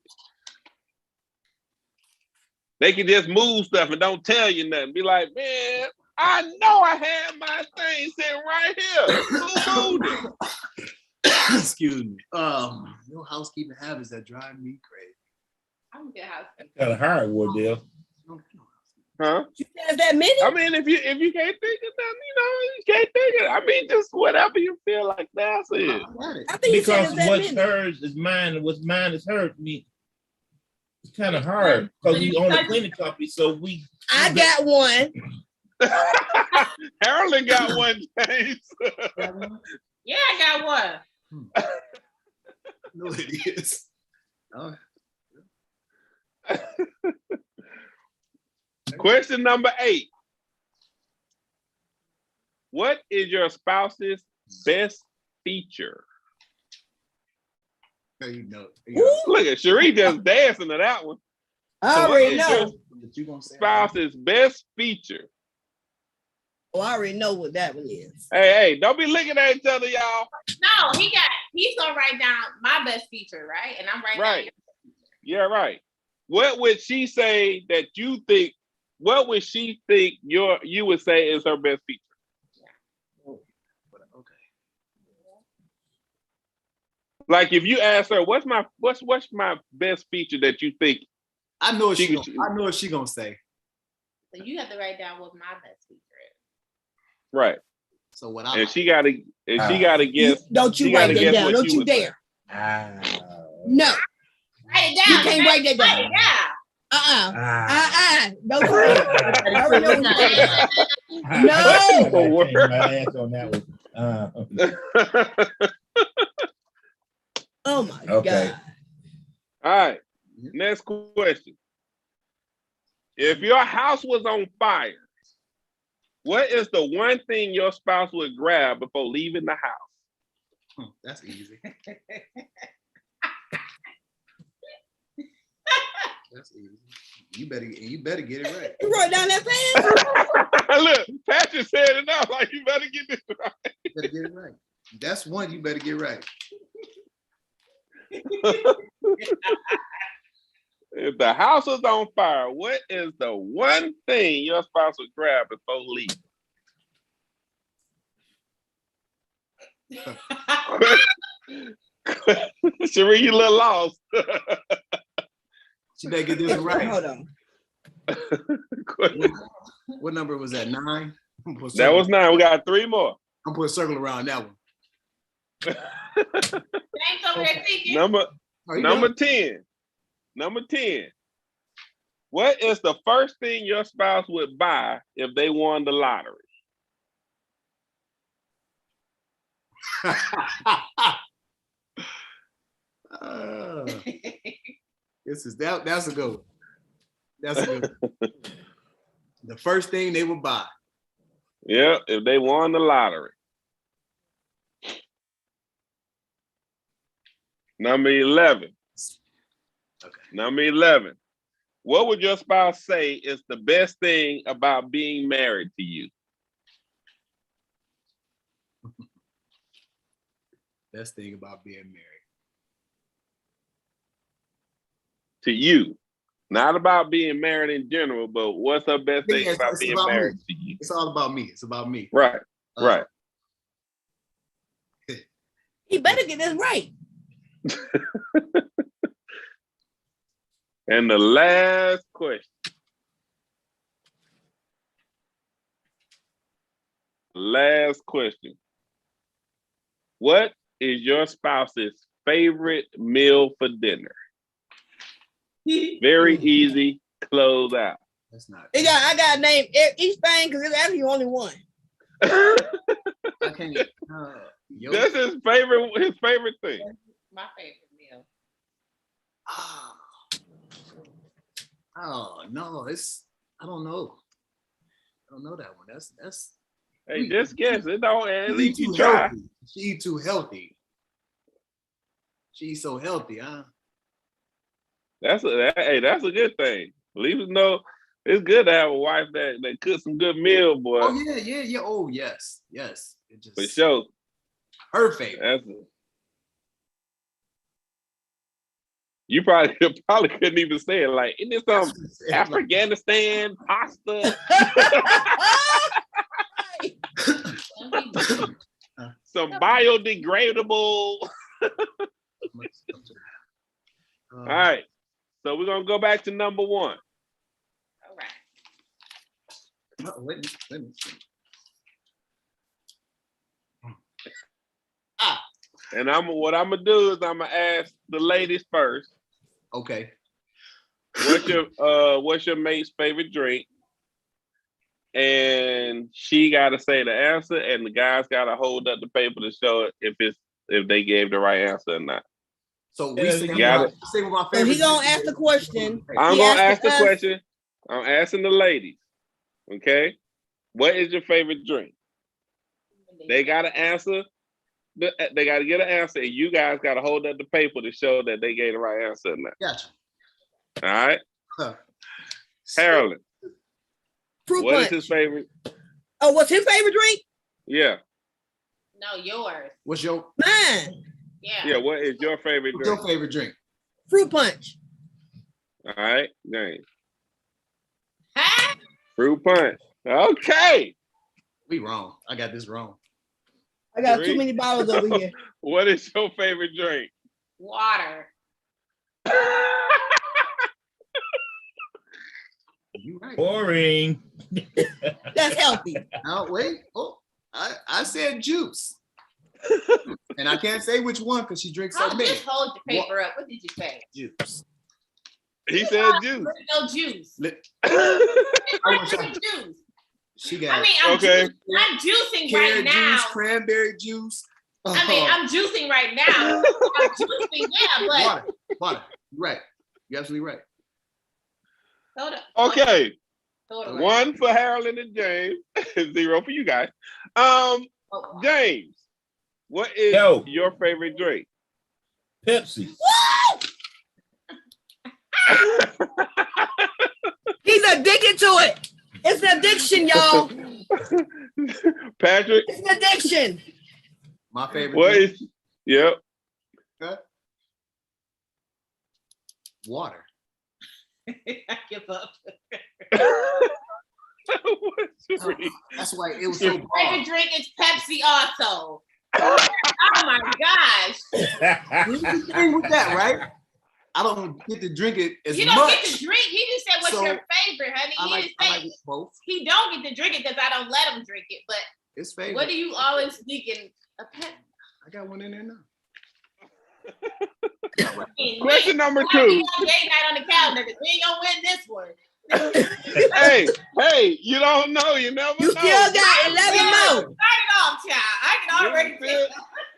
They can just move stuff and don't tell you nothing. Be like, man, I know I had my thing sitting right here. Who moved it? Excuse me. No housekeeping habits that drive me crazy. I'm a good housekeeper. Kind of hard, Wardell. Huh? You said that many? I mean, if you can't think of nothing, you can't think of it. I mean, just whatever you feel like that's it. I think you said Because it's that what's many. hers is mine, and what's mine is hers. I mean, it's kind of hard because we own a cleaning company, so we. I got one. Harralyn got one, James. Yeah, I got one. No, it is. Oh. Question number 8. What is your spouse's best feature? You know. Look at Cherè just dancing to that one. I already know. Spouse's best feature. Oh, I already know what that one is. Hey, don't be looking at each other, y'all. No, he's gonna write down my best feature, right? And I'm writing Right. down Yeah, right. What would she say that you think? What would she think you would say is her best feature? Okay. Like if you ask her, what's my best feature that you think? I know what she gonna say. So you have to write down what my best feature is. Right. So what And she gotta guess. Don't you write that down. Don't you dare. No. Write it down. You can't write that down. Write it down. Don't you dare. I already know what you're saying. No. I changed my answer on that one. Oh my Okay. God. All right. Next question. If your house was on fire, what is the one thing your spouse would grab before leaving the house? That's easy. That's easy. You better get it right. You wrote down that fast? Look, Patrick said it now. Like you better get this right. You better get it right. That's one you better get right. If the house was on fire, what is the one thing your spouse would grab before leaving? Cherè, you a little lost. She better get this right. Hold on. What number was that? 9? That was 9. We got 3 more. I'm putting a circle around that one. Thanks over there thinking. Number 10. Number 10. What is the first thing your spouse would buy if they won the lottery? That's a good one. That's a good one. The first thing they would buy. Yeah, if they won the lottery. Number 11. Okay. Number 11. What would your spouse say is the best thing about being married to you? Best thing about being married. To you. Not about being married in general, but what's the best thing about being married to you? It's all about me. It's about me. Right. Right. He better get this right. And the last question. Last question. What is your spouse's favorite meal for dinner? Very easy. Close out. That's not. I got to name each thing because it's actually only one. I can't. That's his favorite thing. My favorite meal. Oh no, I don't know. I don't know that one. That's. Hey, just guess. It don't. At She least you too try. healthy. She eat too healthy. She's so healthy, huh? That's a good thing. At least you know it's good to have a wife that cooks some good meal, boy. Oh yeah. Oh yes. It just For sure. her favorite. You probably couldn't even say it. Like, isn't this some Afghanistan pasta? Some biodegradable. All right. So we're gonna go back to number one. All right. Wait a minute. And what I'm gonna do is I'm gonna ask the ladies first. Okay. What's your mate's favorite drink? And she gotta say the answer, and the guys gotta hold up the paper to show it if they gave the right answer or not. So we say got my favorite. So he gonna ask the question. I'm He gonna ask asked the us. question. I'm asking the ladies. Okay, what is your favorite drink? They gotta answer. They gotta get an answer, and you guys gotta hold up the paper to show that they gave the right answer or not. Gotcha. All right, Harralyn. Fruit What is punch. his favorite? Oh, what's his favorite drink? Yeah. No, yours. What's your Mine. Yeah. Yeah. What is your favorite drink? drink? Fruit punch. All right, James. Huh? Fruit punch. Okay. We wrong. I got this wrong. I got Three. too many bottles over here. What is your favorite drink? Water. You right. Boring. That's healthy. Now wait. Oh, I said juice. And I can't say which one because she drinks so Oh, many. just hold the paper up. What did you say? Juice. He said juice. No juice. I wish Where's the juice? She got I mean, I'm juicing right carrot now. juice, cranberry juice. I mean, I'm juicing right now. I'm juicing, yeah, but water. You're right. You're absolutely right. hold up. Okay. Hold on. 1 for Harralyn and James. 0 for you guys. Oh, James, what is your favorite drink? Pepsi. He's addicted to it. It's an addiction, y'all. Patrick, It's an addiction. My favorite. what drink, is? Yep. water. I give up. What's your drink? That's why it was so Favorite broad. drink is Pepsi also. Oh my gosh. You agree with that, right? I don't get to drink it as You don't much. get to drink. He just said what's So, your favorite, honey. I He like didn't say it both. he don't get to drink it because I don't let him drink it. But It's favorite. what do you always sneaking a pet? I got one in there now. Question number 2. Date night on the calendar because we ain't gonna win this one. Hey, you don't know. You never You know. still got 11 more. Start it off, child. I can already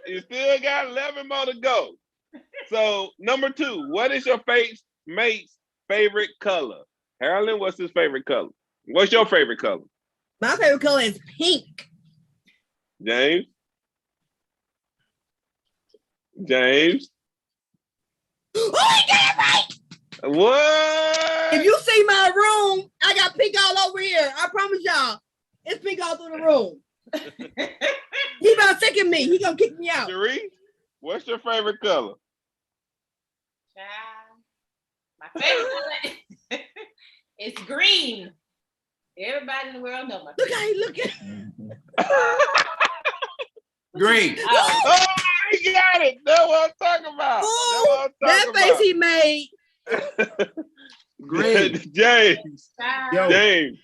You still got 11 more to go. So, number 2, what is your mate's favorite color? Harralyn, what's his favorite color? What's your favorite color? My favorite color is pink. James? James? Oh, he got it right. What? If you see my room, I got pink all over here. I promise y'all. It's pink all through the room. He about to sick me. He gonna kick me out. Cherè, what's your favorite color? Child, my favorite color is green. Everybody in the world knows my Look favorite. how he looking. Green. Oh, Oh, he got it. That's what I'm talking about. Ooh, That's that what I'm face he made. Green. James. child. Yo. James.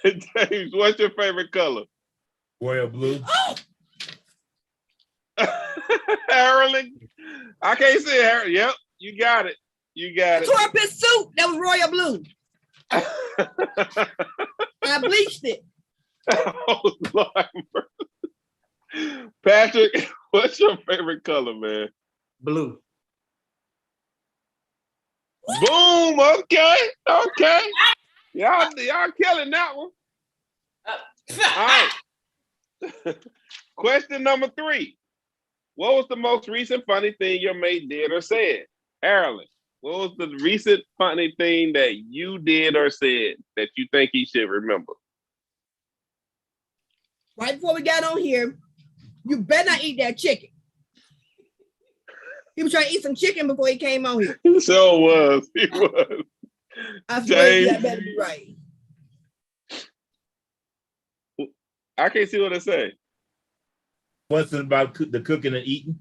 James, what's your favorite color? Royal blue. Oh, Harralyn. I can't say Harralyn. Yep, you got it. You got I tore up his suit that was royal blue. I bleached it. Oh, Lord. Patrick, what's your favorite color, man? Blue. Boom. Okay. Y'all killing that one. All right. Question number 3. What was the most recent funny thing your mate did or said? Harralyn, what was the recent funny thing that you did or said that you think he should remember? Right before we got on here, you better not eat that chicken. He was trying to eat some chicken before he came on here. He sure was. He was. I swear that better be right. I can't see what it say. What's it about the cooking and eating?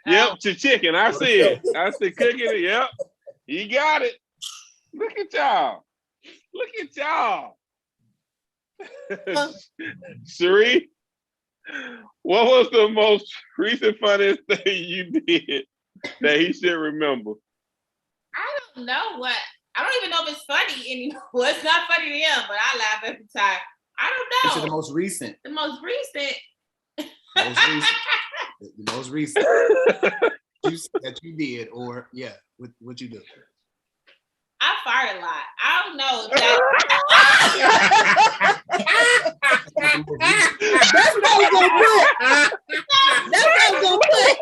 Yep, to chicken. I see it. I see cooking it. Yep. You got it. Look at y'all. Cherè, what was the most recent funniest thing you did that he should remember? I don't know what. I don't even know if it's funny anymore. Well, it's not funny to him, but I laugh every time. I don't know. It's the most recent. The most recent. The most recent that you did, or yeah, what you do? I fart a lot. I don't know if That's what I was gonna put. That's what I was gonna put.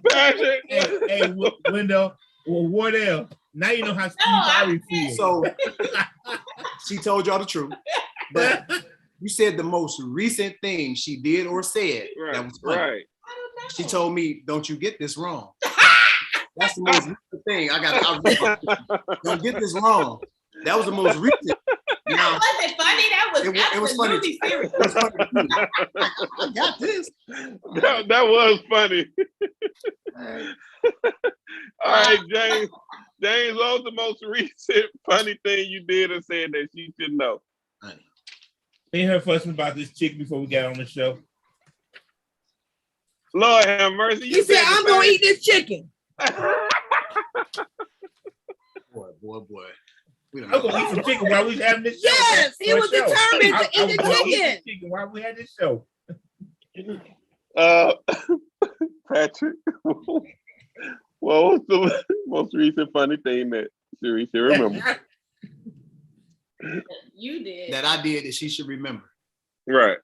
Patrick. Hey, Wendell, Wardell. Now you know how Steve Harvey feels. So she told y'all the truth, but you said the most recent thing she did or said that was funny. Right. She told me, "Don't you get this wrong." That's the most recent thing. Don't get this wrong. That was the most recent. That wasn't funny. That was it was funny. Serious. It was funny. I got this. That was funny. All right, James. James, what was the most recent funny thing you did or said that she should know? Ain't her fussing about this chick before we got on the show. Lord have mercy. He said, I'm going to eat this chicken. Boy. I'm going to eat some chicken while we having this show. Yes, he was determined to eat the chicken. While we had this show. Patrick, what was the most recent funny thing that Cherè should remember? You did. That I did that she should remember. Right.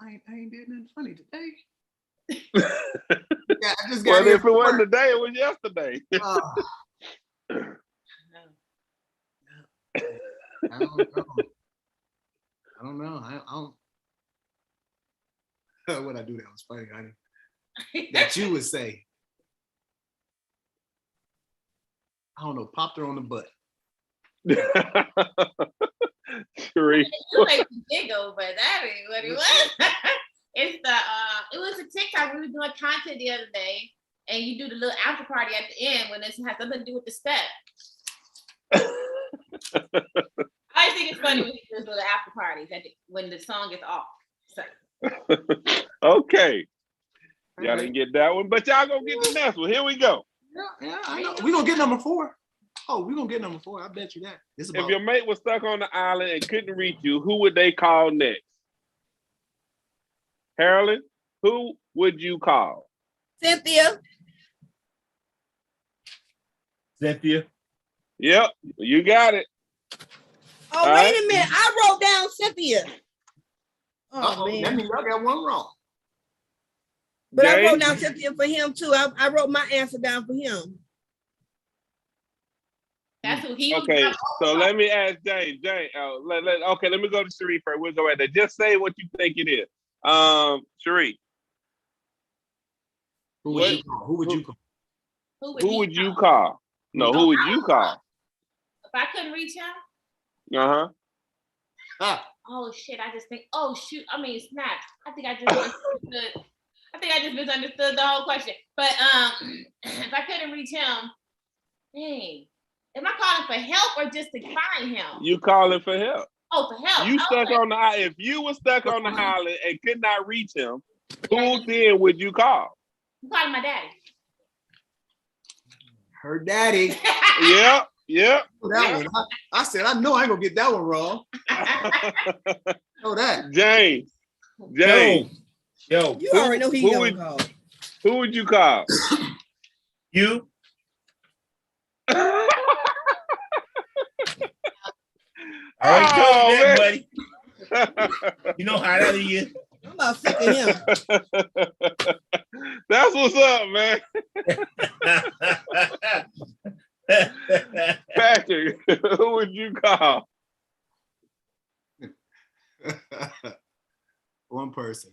I ain't did nothing funny today. I just got if it wasn't today, it was yesterday. I don't know. What I do that was funny, honey. That you would say. I don't know, popped her on the butt. Cherè. You make me giggle, but that ain't what it was. It was a TikTok. We were doing content the other day, and you do the little after party at the end when it has nothing to do with the step. I think it's funny when you do little after parties when the song is off. So. Okay. Y'all didn't get that one, but y'all gonna get the next one. Here we go. Yeah, I know. We're gonna get number 4. Oh, we're gonna get number 4. I bet you that. If your mate was stuck on the island and couldn't reach you, who would they call next? Harralyn, who would you call? Cynthia. Yep, you got it. Oh, all wait a minute. I wrote down Cynthia. Oh, man. That means I got one wrong. But James? I wrote down Cynthia for him too. I wrote my answer down for him. That's who he was. Okay, so let me ask James. Okay, let me go to Cherè first. We'll go right there. Just say what you think it is. Cherè. Who would you call? Who would you call? No, who would you call? If I couldn't reach him? Oh shit, I just think, oh shoot, I mean snap. I think I just misunderstood the whole question. But if I couldn't reach him, Dang. Am I calling for help or just to find him? You calling for help. Oh, for help. You stuck on the island. If you were stuck on the island and could not reach him, who then would you call? I'm calling my daddy. Her daddy. Yep. That one. I said, I know I ain't gonna get that one wrong. Know that. James. Yo. You already know he gonna call. Who would you call? You. I already told you that, buddy. You know how that is. I'm about sick of him. That's what's up, man. Patrick, who would you call? One person.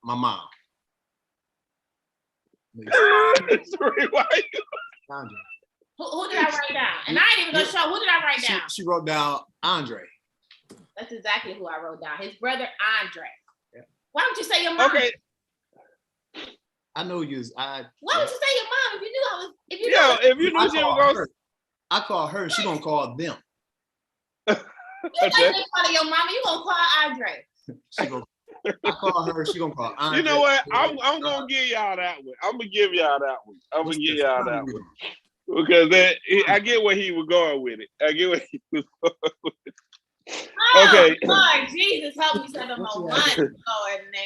My mom. Andre. Who did I write down? And I ain't even gonna show. Who did I write down? She wrote down Andre. That's exactly who I wrote down. His brother Andre. Yeah. Why don't you say your mom? Okay. I know you. Why don't you say your mom if you knew I was? If you knew she was gonna. I call her. She gonna call them. You ain't calling your mama. You gonna call Andre? I call her. She gonna call Andre. You know what? I'm gonna give y'all that one. I'm gonna give y'all that one. Because I get where he was going with it. Okay. Lord Jesus, help me save them more money.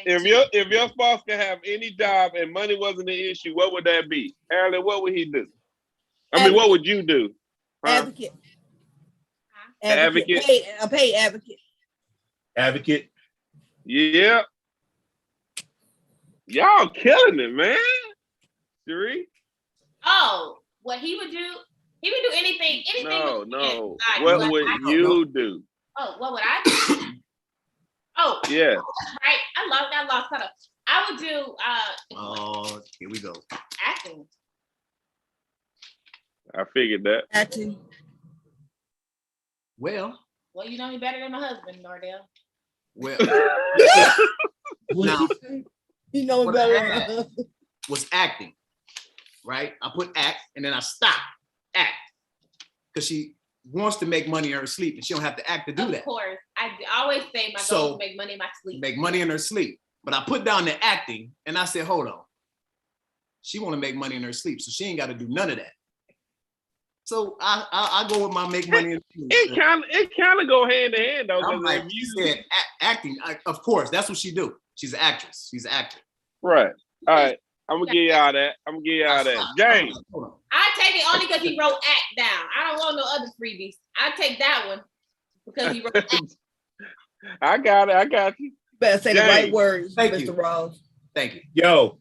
If your spouse can have any job and money wasn't an issue, what would that be? Harralyn, what would he do? What would you do? Advocate. Advocate. A paid advocate. Advocate. Yeah. Y'all killing it, man. Cherè? Oh, what he would do? He would do anything. No. What would you do? Oh, what would I do? Oh, yeah. Right. I lost cut up. I would do oh, here we go. Acting. I figured that. Acting. Well, you know me better than my husband, Wardell. Well, now, you know me better than my husband. Was acting, right? I put act and then I stop act because she wants to make money in her sleep and she don't have to act to do that. Of course, I always say my goal is to make money in my sleep. Make money in her sleep, but I put down the acting and I said, hold on, she want to make money in her sleep, so she ain't got to do none of that. So I go with my make money in sleep. It kind of go hand in hand though. I'm like, you said acting, of course, that's what she do. She's an actress. She's an actor. Right. All right. I'm gonna give y'all that. James. I take it only because he wrote act down. I don't want no other freebies. I take that one because he wrote act. I got you. You better say James, the right words, Thank Mr. you. Rawls. Thank you. Yo.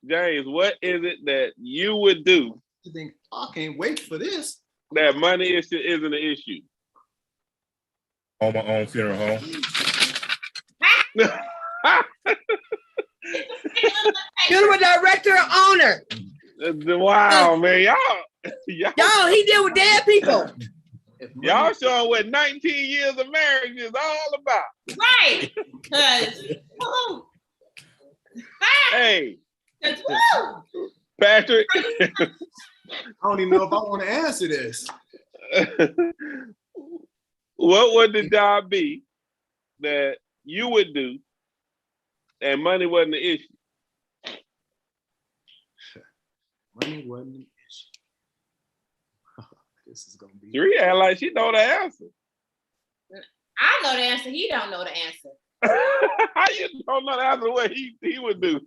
James, what is it that you would do? You think, I can't wait for this. That money isn't an issue. On my own funeral home. Funeral director or owner. Wow, man. Y'all, he deal with dead people. Y'all showing what 19 years of marriage is all about. Right. Hey. Patrick. I don't even know if I want to answer this. What would the job be that you would do and money wasn't an issue? Money wasn't an issue. This is gonna be. Cherè act like she know the answer. I know the answer. He don't know the answer. How you don't know the answer? What he would do?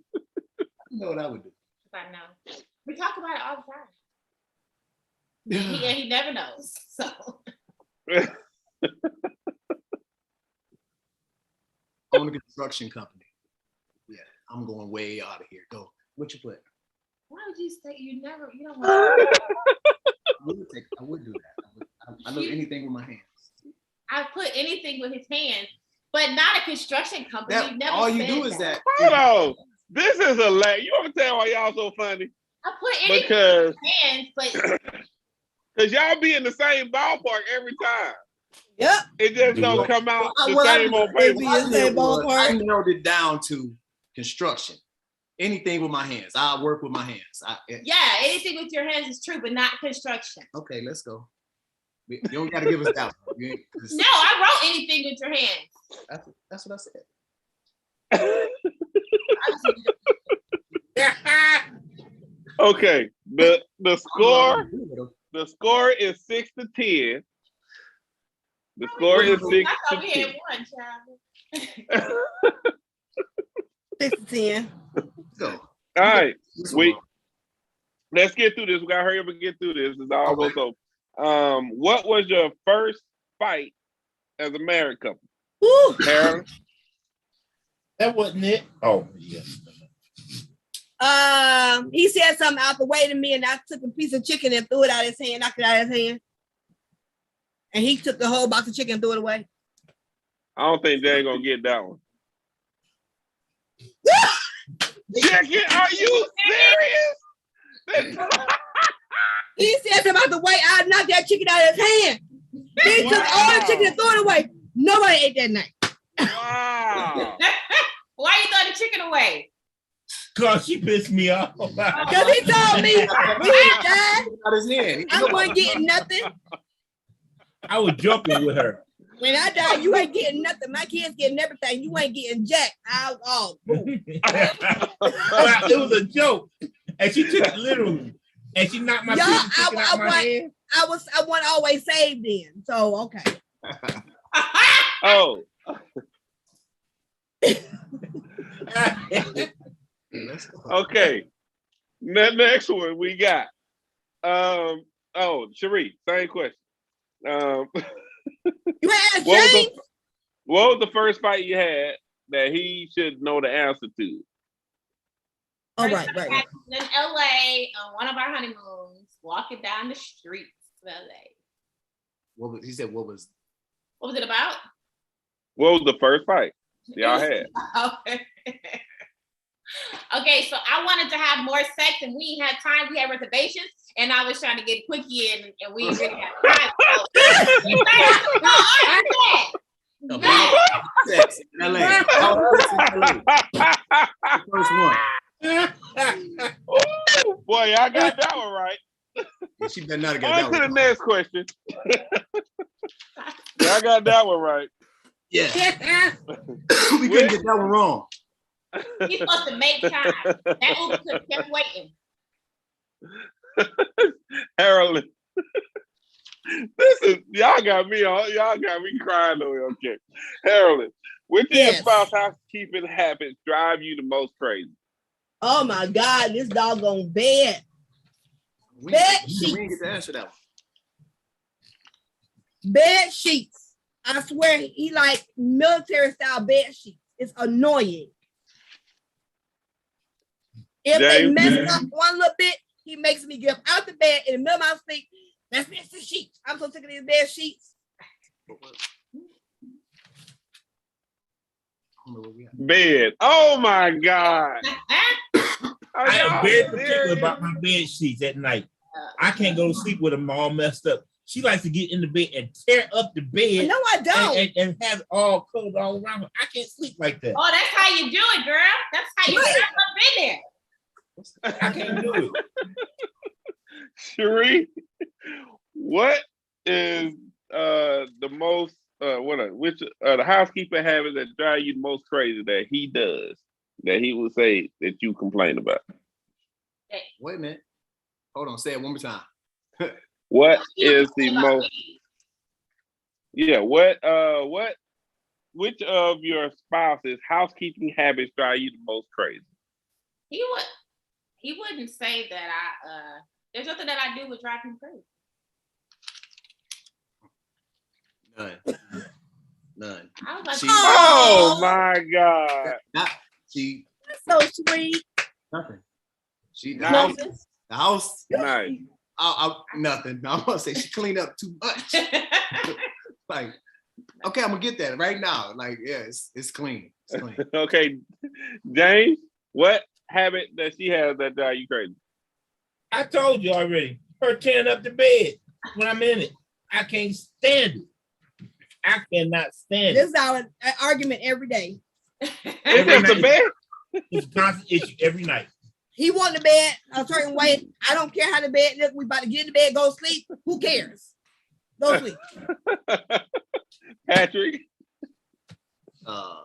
You know what I would do? I know. We talk about it all the time. And he never knows. So. I own a construction company. Yeah, I'm going way out of here. Go. What you put? Why would you say you don't want to? I would do that. I do anything with my hands. I put anything with his hands, but not a construction company. All you do is that. Hold on. This is a lag. You want to tell why y'all so funny? I put anything because with his hands, but because y'all be in the same ballpark every time. Yep. It just don't come out the same on paper. I narrowed it down to construction. anything with my hands. I work with my hands. Yeah, anything with your hands is true, but not construction. Okay, let's go. You don't got to give us that one. No, I wrote anything with your hands. That's what I said. Okay, the score is 6-10. The score is 6-10. I thought we had one, child. 6-10. Go. All right, let's get through this. We gotta hurry up and get through this. It's almost over. What was your first fight as a married couple? Woo. Harralyn? That wasn't it. Oh, yeah. He said something out the way to me, and I took a piece of chicken and threw it out of his hand, knocked it out of his hand. And he took the whole box of chicken and threw it away. I don't think Jay gonna get that one. Chicken? Are you serious? He said something about the way I knocked that chicken out of his hand. He took all the chicken and threw it away. Nobody ate that night. Wow. Why you throw the chicken away? Cause she pissed me off. Because he told me when he died, Out his hand. I wasn't getting nothing. I was joking with her. When I die, you ain't getting nothing. My kids getting everything. You ain't getting jack. It was a joke. And she took it literally. And she knocked my piece of chicken out my hand. I wasn't always saved then. So okay. Oh. Okay. Next one we got. Cherè, same question. You asked James? What was the first fight you had that he should know the answer to? Oh, right. In LA on one of our honeymoons, walking down the streets of LA. What was it about? What was it about? What was the first fight y'all had? Okay, so I wanted to have more sex and we had time. We had reservations, and I was trying to get quickie in, and we didn't really have time. Sex in LA. First one. Ooh, boy, y'all got that one right. She better not have got On that to one. the next question. Y'all got that one right. Yeah. We couldn't get that one wrong. He's supposed to make time. That Uber could kept waiting. Harralyn. Y'all got me crying over. Okay. Harralyn, which of your spouse housekeeping habits drive you the most crazy? Oh my God, this doggone bed. We Bed didn't sheets. get to answer that one. Bed sheets. I swear he like military style bed sheets. It's annoying. If they mess up one little bit, he makes me get up out the bed in the middle of my sleep. Let's fix the sheets. I'm so sick of these bed sheets. Bed. Oh my God. I am very particular about my bed sheets at night. I can't go to sleep with them all messed up. She likes to get in the bed and tear up the bed. No, I don't. And have all clothes all around her. I can't sleep like that. Oh, that's how you do it, girl. That's how you get up in there. I can't do it. Cherè, what is the most the housekeeping habit that drive you the most crazy that he does, that he would say that you complain about? Wait a minute. Hold on. Say it one more time. What is the most? Yeah. Which of your spouse's housekeeping habits drive you the most crazy? He wouldn't say that there's nothing that I do would drive him crazy. None. I was like, oh my God. That's so sweet. Nothing. The house. Nice. Nothing. I want to say she cleaned up too much. Like, okay, I'm gonna get that right now. Like, yeah, it's clean. It's clean. Okay, James, what habit that she has that drive you crazy? I told you already. Her tearing up the bed when I'm in it. I can't stand it. I cannot stand This it. is our argument every day. It's just the bed. It's a constant issue every night. He want the bed a certain way. I don't care how the bed look. We about to get in the bed, go sleep. Who cares? Go sleep. Patrick. My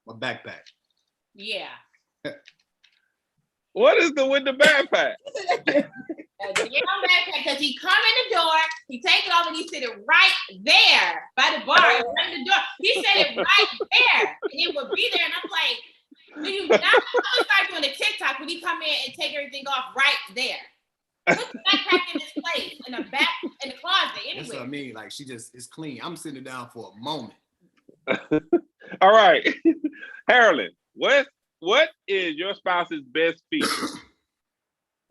backpack. Yeah. What is with the backpack? Because he come in the door, he take it off, and he sit it right there by the bar, in front of the door. He said it right there, and it would be there. And I'm like, do you not? I'm gonna start doing the TikTok when he come in and take everything off right there. Put the backpack in this place, in the back, in the closet, anyway. That's what I mean. Like it's clean. I'm sitting down for a moment. All right, Harralyn, what is your spouse's best feature?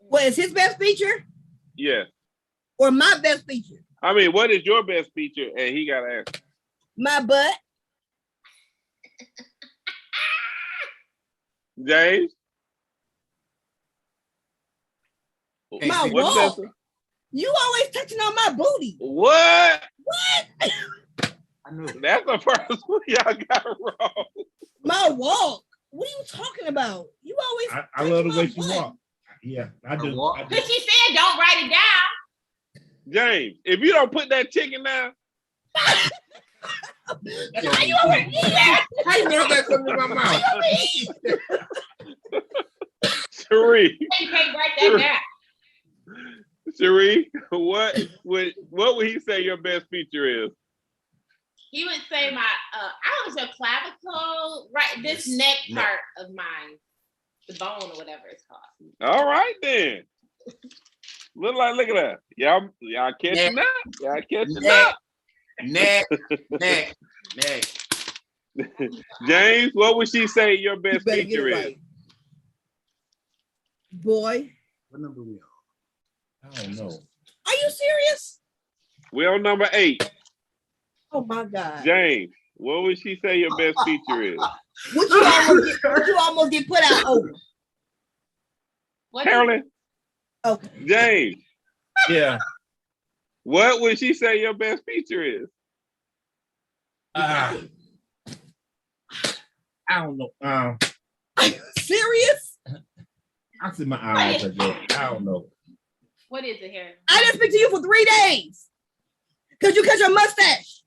What is his best feature? Yeah. Or my best feature? I mean, what is your best feature? And he got to answer. My butt. James? Hey, My What's walk. that? You always touching on my booty. What? What? I knew it. That's the first one y'all got wrong. My walk. What are you talking about? You always. I love the way touch she my butt. walks. Yeah, I do. walk? I do. But she said don't write it down. James, if you don't put that chicken down, How you always eat that? How you know that coming in my mouth? Cherie, You can't write that down. Cherie, what would he say your best feature is? He would say my I don't know, clavicle, right? This neck part of mine, the bone or whatever it's called. All right then. Look at that. Y'all catching up. Y'all catching up. Neck. James, what would she say your You best better get feature it is? right. Boy, What number we on? I don't know. are you serious? We're on number 8. Oh my God. James, what would she say your best feature is? What you almost get put out over? What Harralyn, Okay. James, Yeah. what would she say your best feature is? I don't know. Are you serious? I see my eyes. I don't know. What is it here? I didn't speak to you for 3 days. Cause you cut your mustache.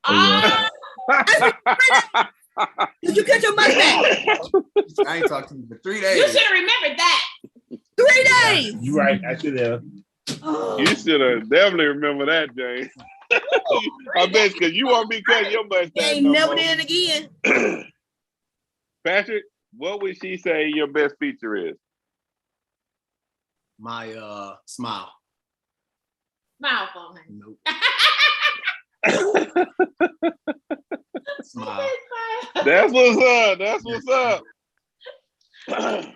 Oh, Cause you cut your mustache. I ain't talked to you for 3 you days. should have remembered that. 3 days. You're right. I should have. Oh. You should have definitely remember that, James. I bet because you won't be cutting your mustache. They ain't no never more. did it again. Patrick, what would she say your best feature is? My smile. Mouth on her. Nope. Smile. That's what's up. That's what's up. I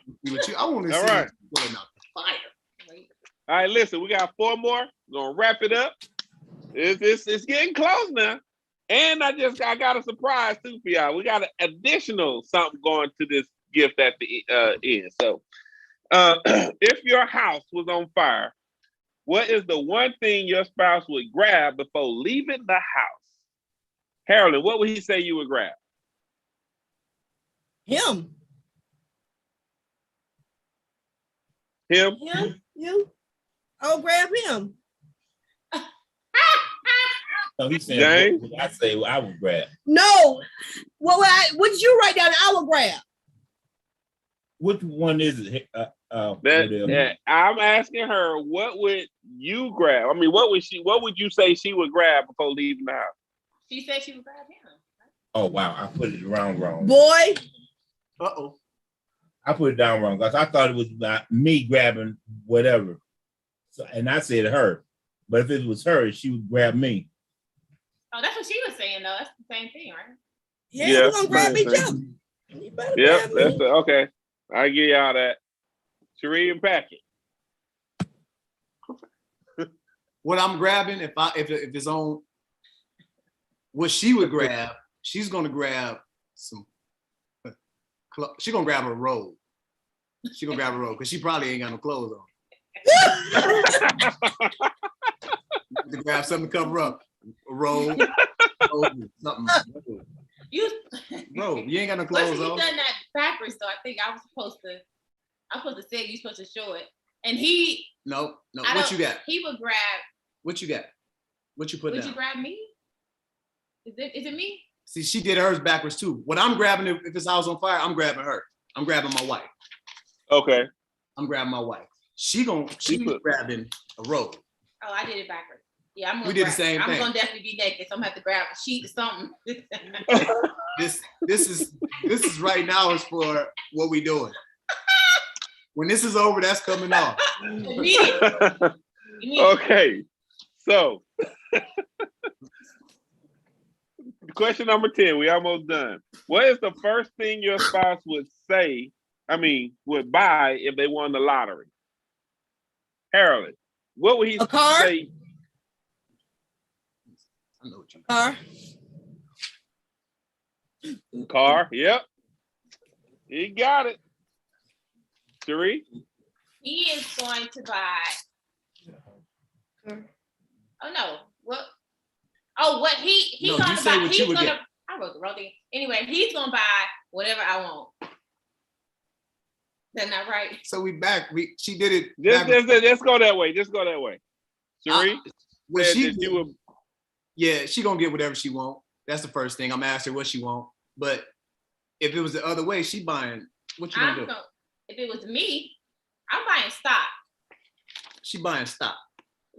want to All see right. you pulling out the fire. All right, listen, we got 4 more. We're gonna wrap it up. It's getting close now. And I got a surprise too for y'all. We got an additional something going to this gift at the end. So if your house was on fire, what is the one thing your spouse would grab before leaving the house? Harralyn, what would he say you would grab? Him. Him? You. I'll grab him. So he said, James? what would I say I would grab. No. What did you write down? I will grab. Which one is it? I'm asking her, what would you grab? I mean, what would you say she would grab before leaving the house? She said she would grab him. Oh wow, I put it wrong. Boy. Uh-oh. I put it down wrong because I thought it was about me grabbing whatever. So, and I said her. But if it was her, she would grab me. Oh, that's what she was saying, though. That's the same thing, right? Yeah, we're gonna grab each other. You better Yep, grab me. okay. I give y'all that. Cherie and Patrick. What I'm grabbing, if it's on, what she would grab, she's gonna grab some. She's gonna grab a robe. She's gonna grab a robe because she probably ain't got no clothes on. To grab something to cover up. A robe, something. Bro, you ain't got no clothes But on. he done that backwards, though. I think I'm supposed to say you're supposed to show it. And he. No. What you got? He would grab. What you got? What you put down? Would you grab me? Is it me? See, she did hers backwards too. When I'm grabbing it, if it's house on fire, I'm grabbing her. I'm grabbing my wife. Okay. I'm grabbing my wife. She's grabbing a robe. Oh, I did it backwards. Yeah, we did the same thing. I'm gonna definitely be naked, so I'm gonna have to grab a sheet or something. This is right now is for what we doing. When this is over, that's coming off. Okay, so question number 10. We almost done. What is the first thing your spouse would buy if they won the lottery? Harralyn, what would he A car? say? I know what you Car. Car, yep. He got it. Cherè? He is going to buy. Oh no! What? Oh, what he's No, gonna you say buy? what He's you would gonna. get. I wrote the wrong thing. Anyway, he's gonna buy whatever I want. That's not right. So we back. She did it. Let's go that way. Just go that way. Cherè? What said she that did, you were. yeah, she gonna get whatever she want. That's the first thing. I'm gonna ask her what she want. But if it was the other way, she buying. What you gonna do? If it was me, I'm buying stock. She buying stock.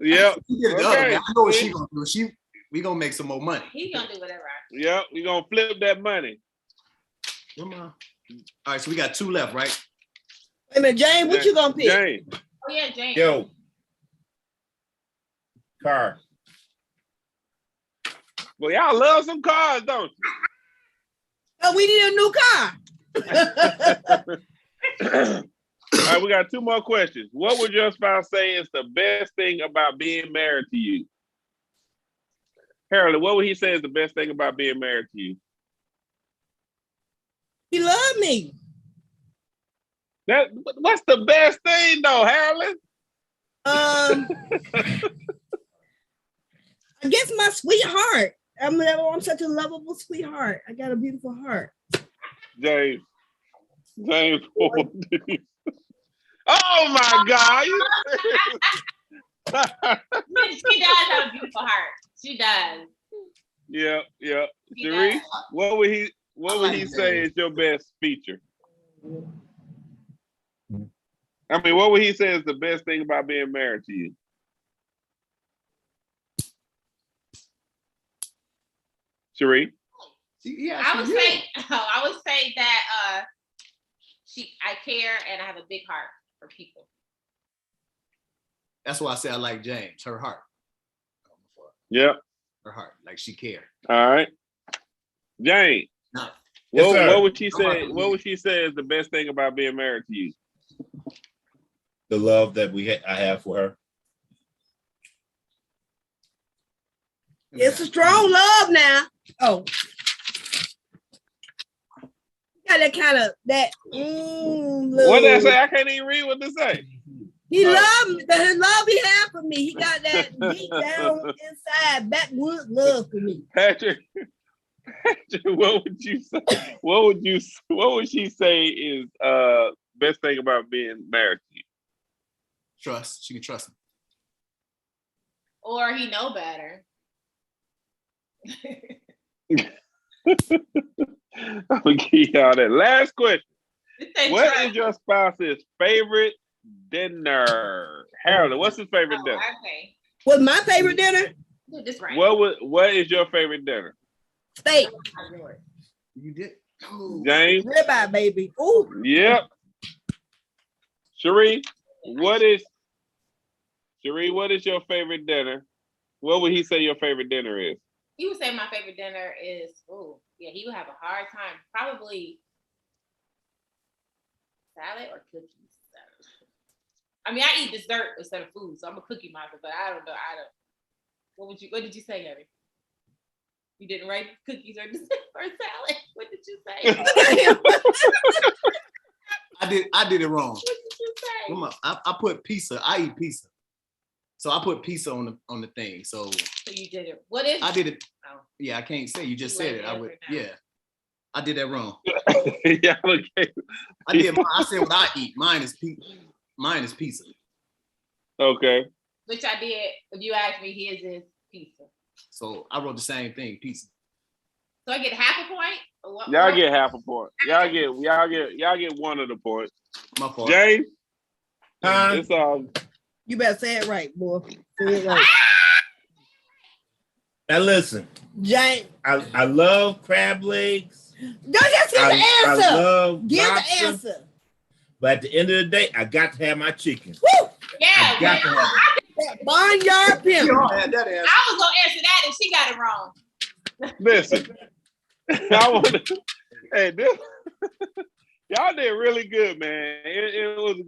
Yep. She did it the other way. I know what she gonna do. We gonna make some more money. He's gonna do whatever. Yep. We gonna flip that money. Come on. All right, so we got 2 left, right? Wait a minute, Jane, what you gonna pick? Jane. Oh yeah, Jane. Yo. Car. Well, y'all love some cars, don't you? Oh, we need a new car. All right, we got 2 more questions. What would your spouse say is the best thing about being married to you? Harralyn, what would he say is the best thing about being married to you? He loved me. What's the best thing though, Harralyn? I guess my sweetheart. I'm such a lovable sweetheart. I got a beautiful heart. James, oh my God! She does have a beautiful heart. She does. Yeah. Cherè, what would he say is your best feature? I mean, what would he say is the best thing about being married to you? Cherè? I would say that I care and I have a big heart for people. That's why I say I like James. Her heart. Yep. Her heart. Like she cared. All right. Jane. No. What would she say? What would she say is the best thing about being married to you? The love that I have for her. It's a strong love now. Oh. Got that kind of What did I say? I can't even read what to say. He loved me. The love he had for me. He got that deep down inside backwood love for me. Patrick, what would you say? What would she say is best thing about being married to you? Trust. She can trust him. Or he know better. I'm gonna give y'all that last question. What is your spouse's favorite dinner? Harralyn, what's his favorite dinner? Okay. What's my favorite dinner? Do this right. What is your favorite dinner? Steak. You did. James? Ribeye, baby. Ooh. Yep. Cherè, what is your favorite dinner? What would he say your favorite dinner is? He would say my favorite dinner is, he would have a hard time. Probably salad or cookies. I mean, I eat dessert instead of food, so I'm a cookie monster, but I don't know. What did you say, Harry? You didn't write cookies or dessert or salad? What did you say? I did it wrong. What did you say? I put pizza. I eat pizza. So I put pizza on the thing. So you did it. What is? I did it. Oh. Yeah, I can't say. You just You said it. I would. Yeah, I did that wrong. Yeah, okay. I did. I said what I eat. Mine is pizza. Okay. Which I did. If you ask me, his is pizza. So I wrote the same thing, pizza. So I get half a point. Or what, Y'all get half a point. Y'all get one of the points. My fault. James, Huh? it's all. You better say it right, boy. Say it right. Now listen, James. I love crab legs. Don't just give the answer. I love Give lobster, the answer. but at the end of the day, I got to have my chicken. Woo! Yeah. I got to have That barnyard pimp. You all had that answer. I was gonna answer that and she got it wrong. Listen, I want to. Hey, this. Y'all did really good, man. It was a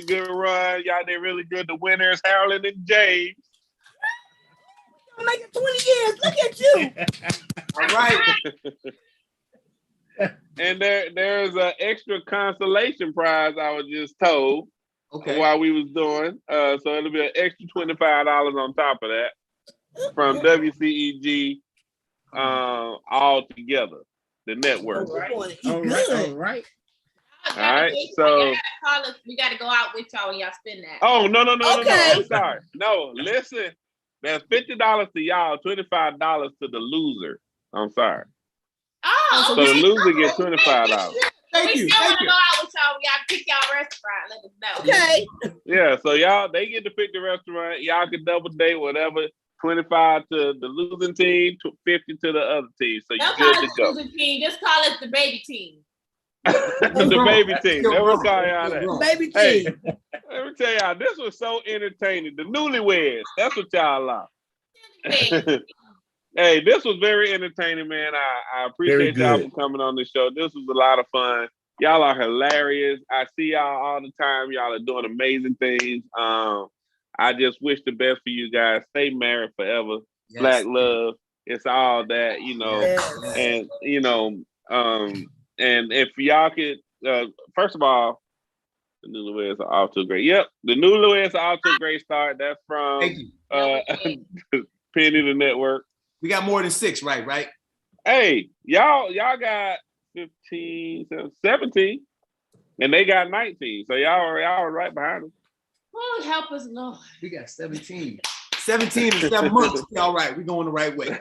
good run. Y'all did really good. The winners, Harralyn and James. Make it 20 years. Look at you. All right. And there's an extra consolation prize I was just told while we was doing. So it'll be an extra $25 on top of that from WCEG all together, the network. all right. All right, so we got to go out with y'all when y'all spend that. Oh no! Okay. I'm sorry. No, listen. That's $50 to y'all, $25 to the loser. I'm sorry. Oh, So okay. the loser gets $25. Thank We you. still want Thank to you. go out with y'all. Y'all pick y'all restaurant. Let us know. Okay. Yeah, so they get to pick the restaurant. Y'all can double date whatever. 25 to the losing team, 50 to the other team. So Don't you're call good us to go. the losing team. Just call us the baby team. The baby team. Let me call y'all that. Baby Hey, team. let me tell y'all, this was so entertaining. The newlyweds. That's what y'all are. Hey, this was very entertaining, man. I appreciate y'all for coming on the show. This was a lot of fun. Y'all are hilarious. I see y'all all the time. Y'all are doing amazing things. I just wish the best for you guys. Stay married forever. Yes. Black love. It's all that, Yes. and and if y'all could, first of all, the newlyweds are off to a great. Yep, the newlyweds are off to a great start. That's from Penny the Network. We got more than 6, right? Hey, y'all got 15, 17, and they got 19. So y'all are right behind them. Oh, help us, Lord. We got 17. 17 in 7 months. All right, we're going the right way.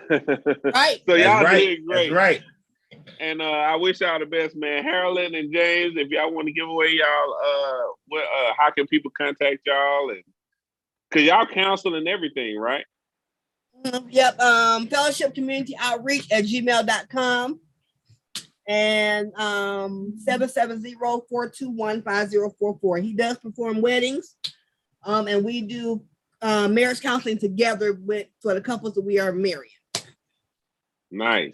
Right. So y'all did great. That's right. And I wish y'all the best, man. Harralyn and James, if y'all want to give away y'all, how can people contact y'all? And cause y'all counsel and everything, right? Yep. Fellowship Community Outreach at gmail.com and 770-421-5044. He does perform weddings, and we do marriage counseling together for the couples that we are marrying. Nice.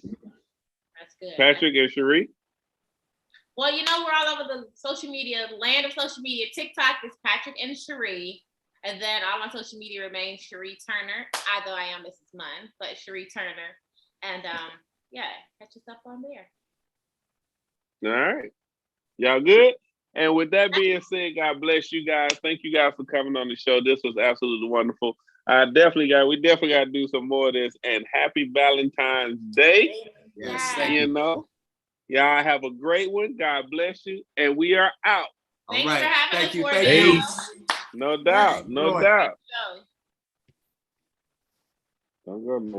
That's good. Patrick and Cherè? Well, we're all over the social media, land of social media. TikTok is Patrick and Cherè. And then all my social media remains Cherè Turner, although I am Mrs. Munn, but Cherè Turner. And catch us up on there. All right. Y'all good? And with that being said, God bless you guys. Thank you guys for coming on the show. This was absolutely wonderful. We definitely got to do some more of this. And happy Valentine's Day. Yes. Y'all have a great one. God bless you. And we are out. Thanks for having us. Thank you. No doubt. Right. Don't go.